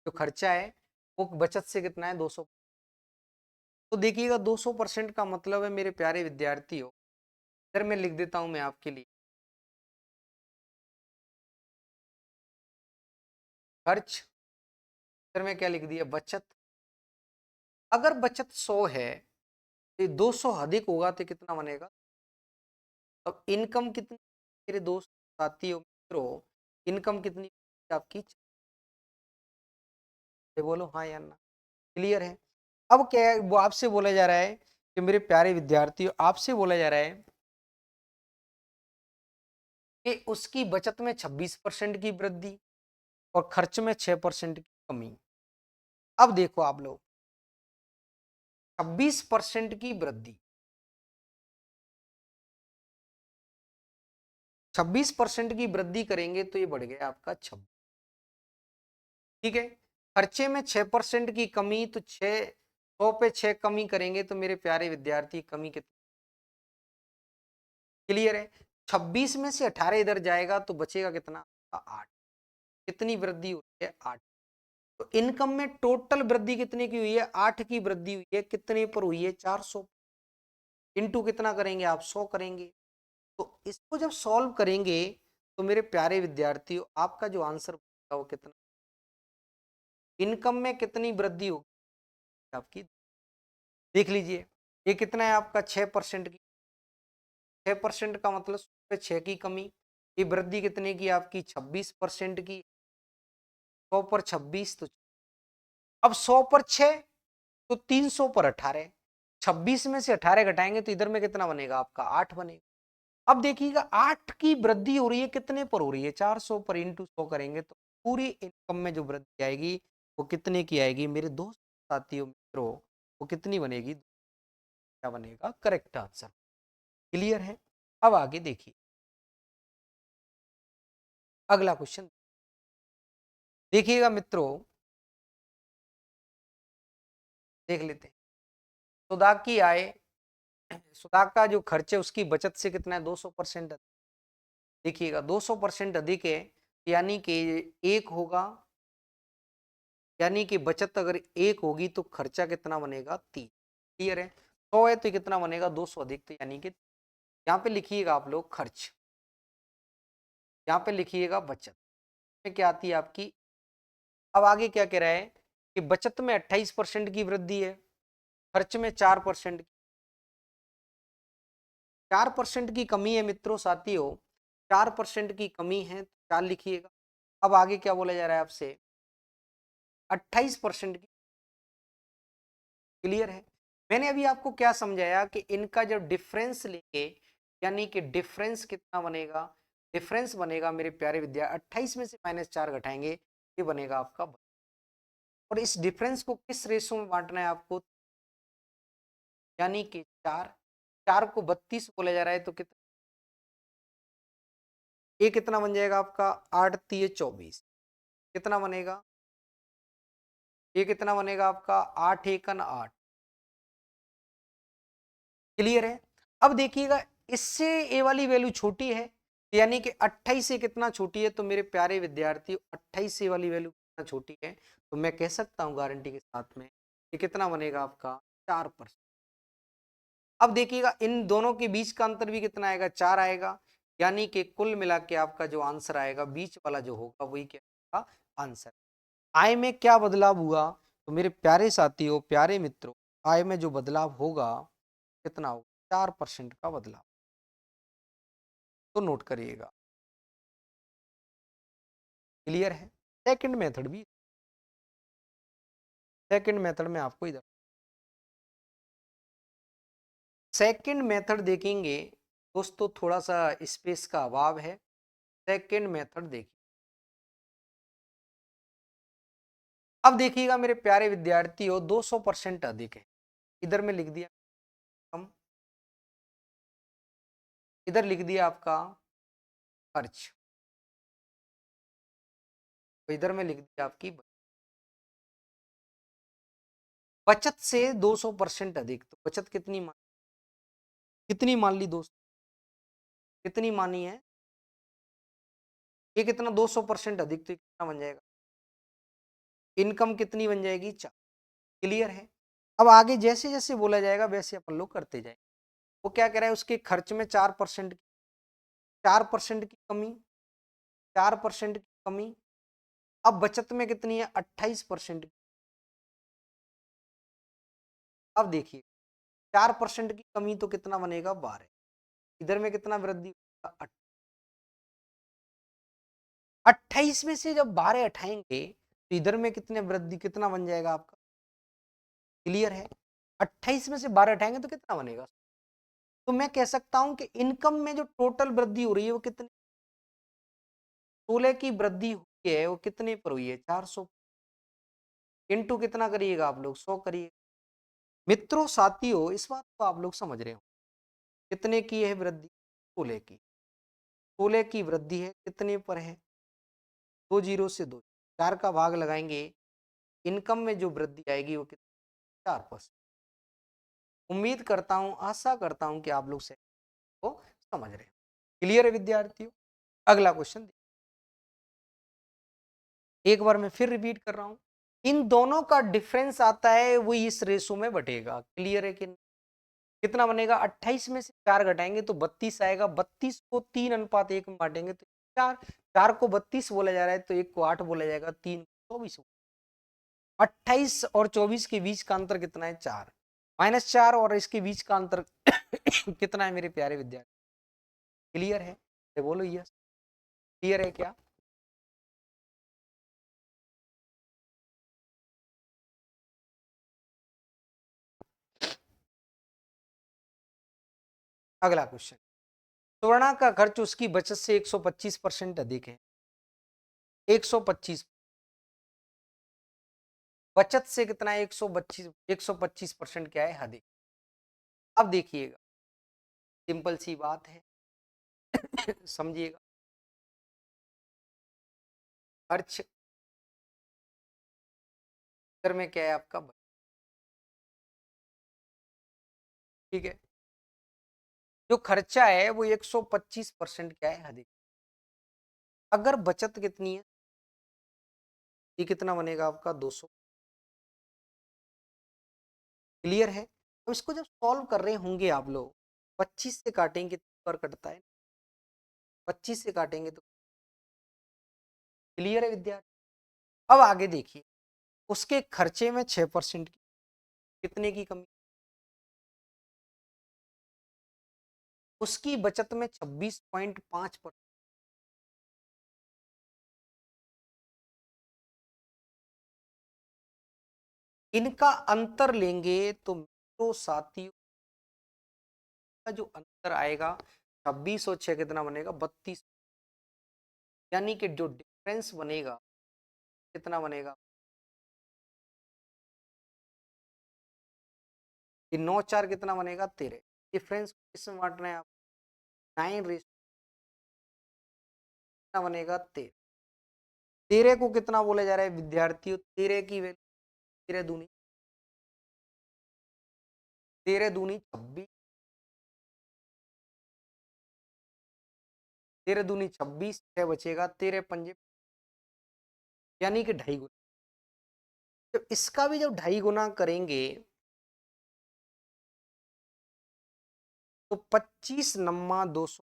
जो खर्चा है वो बचत से कितना है 200। तो देखिएगा 200% का मतलब है मेरे प्यारे विद्यार्थियों, इधर मैं लिख देता हूं मैं आपके लिए, खर्च, इधर में क्या लिख दिया बचत। अगर बचत 100 है तो 200 अधिक होगा तो कितना बनेगा। अब इनकम कितनी मेरे दोस्त साथियों मित्रों, इनकम कितनी आपकी, बोलो हाँ या ना, क्लियर है। अब क्या है वो आपसे बोला जा रहा है कि मेरे प्यारे विद्यार्थियों आपसे बोला जा रहा है कि उसकी बचत में 26% की वृद्धि और खर्च में 6% की कमी। अब देखो आप लोग 26% की वृद्धि, 26% की वृद्धि करेंगे तो ये बढ़ गया आपका 26, ठीक है। खर्चे में 6% की कमी, तो 100 पे 6 कमी करेंगे तो मेरे प्यारे विद्यार्थी कमी कितनी, क्लियर है। 26 में से 18 इधर जाएगा तो बचेगा कितना 8, कितनी वृद्धि हुई है 8। तो इनकम में टोटल वृद्धि कितने की हुई है, 8 की वृद्धि हुई है, कितने पर हुई है 400, इंटू कितना करेंगे आप 100 करेंगे। तो इसको जब सॉल्व करेंगे तो मेरे प्यारे विद्यार्थियों आपका जो आंसर होगा वो कितना, इनकम में कितनी वृद्धि होगी आपकी, देख लीजिए। ये कितना है आपका 6% की, 6% का मतलब 100 पे 6 की कमी। ये वृद्धि कितने की आपकी 26% की, 100 पर 26 तो अब 100 पर 6 तो 300 पर 18, 26 में से 18 घटाएंगे तो इधर में कितना बनेगा आपका 8 बनेगा। अब देखिएगा 8 की वृद्धि हो रही है, कितने पर हो रही है 400 पर, इंटू 100 करेंगे तो पूरी इनकम में जो वृद्धि आएगी वो कितने की आएगी मेरे दोस्त साथियों मित्रों, वो कितनी बनेगी, क्या बनेगा करेक्ट आंसर, क्लियर है। अब आगे देखिए अगला क्वेश्चन देखिएगा मित्रों, देख लेते हैं। सुधा की आय सुधा का जो खर्च है उसकी बचत से कितना है, 200%। देखिएगा 200% अधिक है, यानी कि एक होगा, यानी कि बचत अगर एक होगी तो खर्चा कितना बनेगा, 3। क्लियर है। 100 है तो कितना बनेगा, 200 अधिक, तो यानी कि यहाँ पे लिखिएगा आप लोग खर्च, यहाँ पे लिखिएगा बचत में क्या आती है आपकी। अब आगे क्या कह रहा है कि बचत में 28% की वृद्धि है, खर्च में 4%, 4% की कमी है मित्रों साथियों, 4% की कमी है, 4 लिखिएगा। अब आगे क्या बोला जा रहा है आपसे, 28% की। क्लियर है। मैंने अभी आपको क्या समझाया कि इनका जब डिफरेंस लेके, यानी कि डिफरेंस कितना बनेगा, डिफरेंस बनेगा मेरे प्यारे विद्या 28 में से -4 घटाएंगे, ये बनेगा आपका। और इस डिफरेंस को किस रेशो में बांटना है आपको, यानी कि 4, 4 को 32 बोला जा रहा है, तो कितना, ये कितना बन जाएगा आपका, 8 3 24, कितना बनेगा, ये कितना बनेगा आपका, 8 1 8। क्लियर है। अब देखिएगा इससे ए वाली वैल्यू छोटी है, यानी कि 28 से कितना छोटी है, तो मेरे प्यारे विद्यार्थी 28 से वाली वैल्यू कितना छोटी है, तो मैं कह सकता हूं गारंटी के साथ में ये कितना बनेगा आपका, 4%। अब देखिएगा इन दोनों के बीच का अंतर भी कितना आएगा, 4 आएगा, यानी कि कुल मिला के आपका जो आंसर आएगा बीच वाला जो होगा वही क्या आएगा आंसर। आय में क्या बदलाव हुआ, तो मेरे प्यारे साथियों, प्यारे मित्रों, आय में जो बदलाव होगा कितना होगा, 4% का बदलाव, तो नोट करिएगा। क्लियर है। सेकंड मेथड भी, सेकंड मेथड में आपको इधर सेकंड मेथड देखेंगे दोस्तों, थोड़ा सा स्पेस का अभाव है, सेकंड मेथड देखिए। अब देखिएगा मेरे प्यारे विद्यार्थियों 200% अधिक है, इधर में लिख दिया कम, इधर लिख दिया आपका खर्च, तो इधर में लिख दिया आपकी बचत से 200% अधिक, तो बचत कितनी कितनी मान ली दोस्त, कितनी मानी है, ये कितना 200% अधिक, तो कितना बन जाएगा, इनकम कितनी बन जाएगी, 4। क्लियर है। अब आगे जैसे जैसे बोला जाएगा वैसे अपन लोग करते जाएंगे। वो क्या कह रहा है, उसके खर्च में 4%, 4% की कमी, 4% की कमी। अब बचत में कितनी है, 28% की। अब देखिए 4% की कमी तो कितना बनेगा, 12। इधर में कितना वृद्धि, 28 में से जब 12 हटाएंगे तो इधर में कितने वृद्धि, कितना बन जाएगा आपका। क्लियर है। 28 में से 12 हटाएंगे तो कितना बनेगा, तो मैं कह सकता हूं कि इनकम में जो टोटल वृद्धि हो रही है वो कितनी, 16 की वृद्धि हुई है, वो कितने पर हुई है, 400। इंटू कितना करिएगा आप लोग, 100 करिए। मित्रों साथियों इस बात को आप लोग समझ रहे हो, कितने की है वृद्धि, 16 की, 16 की वृद्धि है, कितने पर है, 2 जीरो से 2, 4 का भाग लगाएंगे, इनकम में जो वृद्धि आएगी वो कितनी, 4%। उम्मीद करता हूं, आशा करता हूं कि आप लोग से को समझ रहे हैं। क्लियर है विद्यार्थियों। अगला क्वेश्चन एक बार मैं फिर रिपीट कर रहा हूं, इन दोनों का डिफरेंस आता है वो इस रेशो में बटेगा। क्लियर है कि नहीं? कितना बनेगा, 28 में से 4 घटाएंगे तो 32 आएगा, 32 को 3:1 में बांटेंगे तो 4, 4 को 32 बोला जा रहा है तो 1 को 8 बोला जाएगा, 3 को 24। 28 और 24 के बीच का अंतर कितना है, 4, -4, और इसके बीच का अंतर कितना है मेरे प्यारे विद्यार्थी। क्लियर है, तो बोलो यस। क्लियर है क्या। अगला क्वेश्चन, सुवर्णा का खर्च उसकी बचत से 125% अधिक है, 125, बचत से कितना है, 125% क्या है, अधिक। अब देखिएगा सिंपल सी बात है, समझिएगा, खर्च में क्या है आपका, ठीक है। जो खर्चा है वो 125% क्या है, अधिक। अगर बचत कितनी है, ये कितना बनेगा आपका 200। क्लियर है। तो इसको जब सॉल्व कर रहे होंगे आप लोग, 25 से काटेंगे तो पर कटता है, 25 से काटेंगे तो। क्लियर है विद्यार्थी। अब आगे देखिए, उसके खर्चे में 6% की, कितने की कमी, उसकी बचत में 26.5%। इनका अंतर लेंगे तो साथियों का जो अंतर आएगा, 26 और 6 कितना बनेगा, 32। यानी कि जो डिफरेंस बनेगा कितना बनेगा, ये 9 4 कितना बनेगा, 13। डिफरेंस किसमें बांटना है आप, 9 रेस कितना बनेगा, 13। 13 को कितना बोला जा रहा है विद्यार्थियों, 13 की वैल्यू, 13 दूनी 13 दूनी 26, 13 दूनी 26, 6 बचेगा, 13 पंजे, यानी कि 2.5 गुना। तो इसका भी जब 2.5 गुना करेंगे तो 25 नम्मा 200,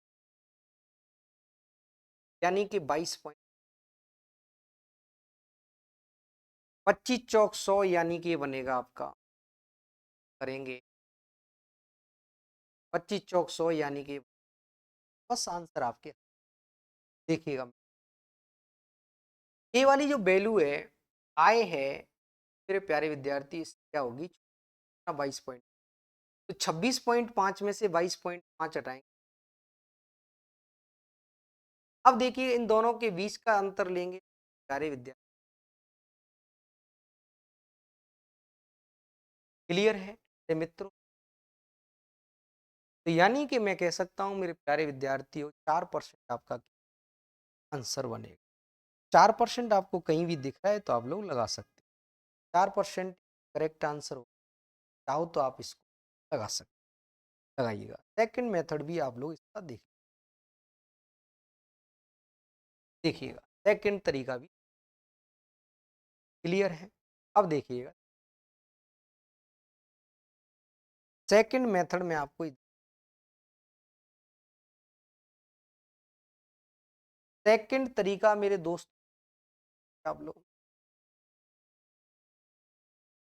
यानी कि 22 पॉइंट, 25 चौक 100, यानी कि ये बनेगा आपका, करेंगे 25 चौक 100, यानी कि बस आंसर आपके। देखिएगा, ये वाली जो वैल्यू है, आय है मेरे प्यारे विद्यार्थी, क्या होगी, 22 पॉइंट। तो 26.5 में से 22.5 हटाएंगे। अब देखिए इन दोनों के बीच का अंतर लेंगे प्यारे विद्यार्थी। क्लियर है मेरे मित्रों। तो यानी कि मैं कह सकता हूं मेरे प्यारे विद्यार्थियों, 4% आपका आंसर बनेगा। 4% आपको कहीं भी दिख रहा है तो आप लोग लगा सकते हैं, 4% करेक्ट आंसर हो। चाहो तो आप इसको लगा सकते, लगाइएगा। सेकंड मेथड भी आप लोग इसका देखिएगा, सेकंड तरीका भी। क्लियर है। अब देखिएगा, सेकंड मेथड में आपको, सेकंड तरीका मेरे दोस्त, आप लोग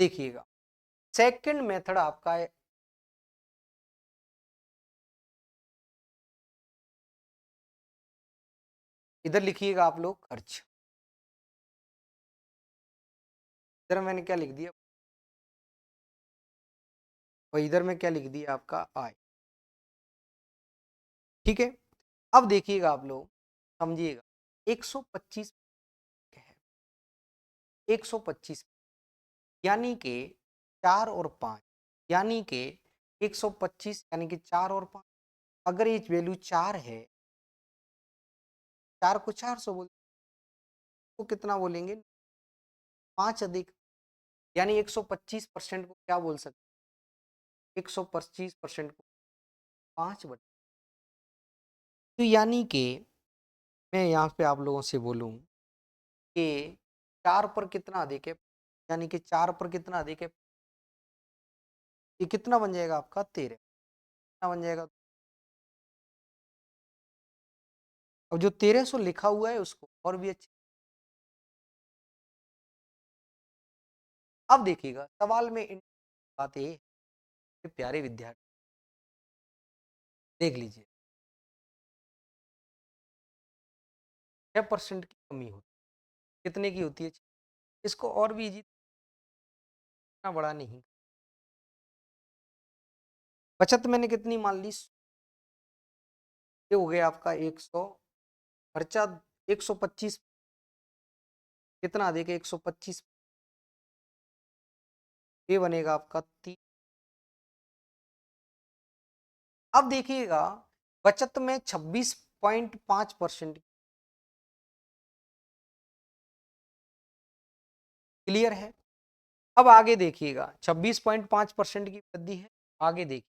देखिएगा, सेकंड मेथड आपका है, इधर लिखिएगा आप लोग खर्च, इधर मैंने क्या लिख दिया, और इधर में क्या लिख दिया आपका आय। ठीक है। अब देखिएगा आप लोग, समझिएगा, 125 है, 125, यानी कि 4 और 5, यानी कि 125 यानी कि 4 और 5। अगर ये वैल्यू 4 है, 4 को 400 बोल तो कितना बोलेंगे, 5 अधिक, यानी 125% को क्या बोल सकते, 125% को 5 बटे। तो यानी कि मैं यहाँ पे आप लोगों से बोलूँ कि 4 पर कितना अधिक है, यानी कि 4 पर कितना अधिक है, ये कितना बन जाएगा आपका, 13, कितना बन जाएगा। अब जो 1300 लिखा हुआ है उसको और भी अच्छे, अब देखिएगा सवाल में इन बातें, प्यारे विद्यार्थी देख लीजिए, 6% की कमी होती है, कितने की होती है, इसको और भी इजी, इतना बड़ा नहीं। बचत मैंने कितनी मान ली, ये हो गया आपका 100, खर्चा 125, कितना अधिक है, 125, ये बनेगा आपका 30। अब देखिएगा, बचत में 26.5%। क्लियर है। अब आगे देखिएगा, 26.5% की वृद्धि है, आगे देखिए,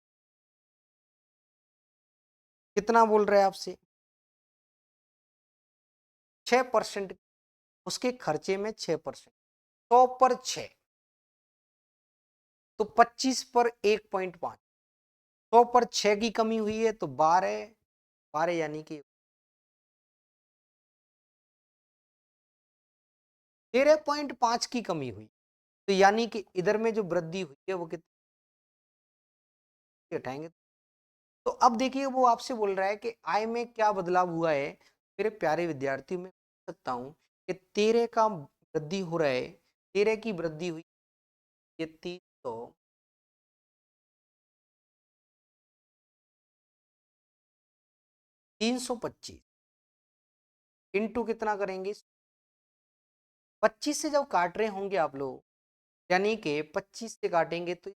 कितना बोल रहे हैं आपसे, 6%, उसके खर्चे में 6%, 100 पर 6, तो 25 पर 1.5, 100 पर 6 की कमी हुई है तो 12, 12 यानी कि 13.5 की कमी हुई, तो यानी कि इधर में जो वृद्धि हुई है वो कितनी हटाएंगे। तो अब देखिए वो आपसे बोल रहा है कि आय में क्या बदलाव हुआ है। मेरे प्यारे विद्यार्थी, मैं बोल सकता हूँ कि 13 का वृद्धि हो रहा है, 13 की वृद्धि हुई, ये 325 इंटू कितना करेंगे, 25 से जब काट रहे होंगे आप लोग, यानी कि 25 से काटेंगे तो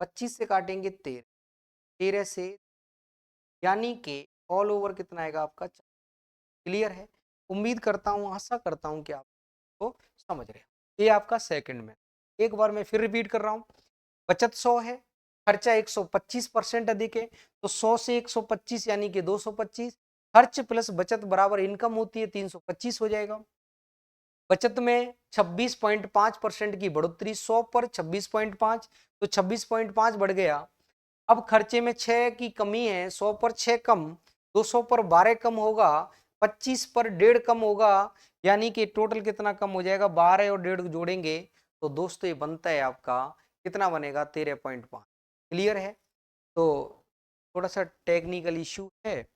25 से काटेंगे 13, 13 से, यानी कि ऑल ओवर कितना आएगा आपका। क्लियर है। उम्मीद करता हूँ, आशा करता हूँ कि आपको समझ रहे हो। ये आपका सेकंड में, एक बार मैं फिर रिपीट कर रहा हूँ। बचत 100 है, खर्चा 125% अधिक है, तो 100 से 125 यानी कि 225, खर्च प्लस बचत बराबर इनकम होती है 325 हो जाएगा। बचत में 26.5% की बढ़ोतरी, 100 पर 26.5, तो 26.5 बढ़ गया। अब खर्चे में 6 की कमी है, 100 पर 6 कम, 200 पर 12 कम होगा, 25 पर 1.5 कम होगा, यानी कि टोटल कितना कम हो जाएगा, 12 और 1.5 जोड़ेंगे तो दोस्तों ये बनता है आपका, कितना बनेगा, 13.5। क्लियर है। तो थोड़ा सा टेक्निकल इश्यू है,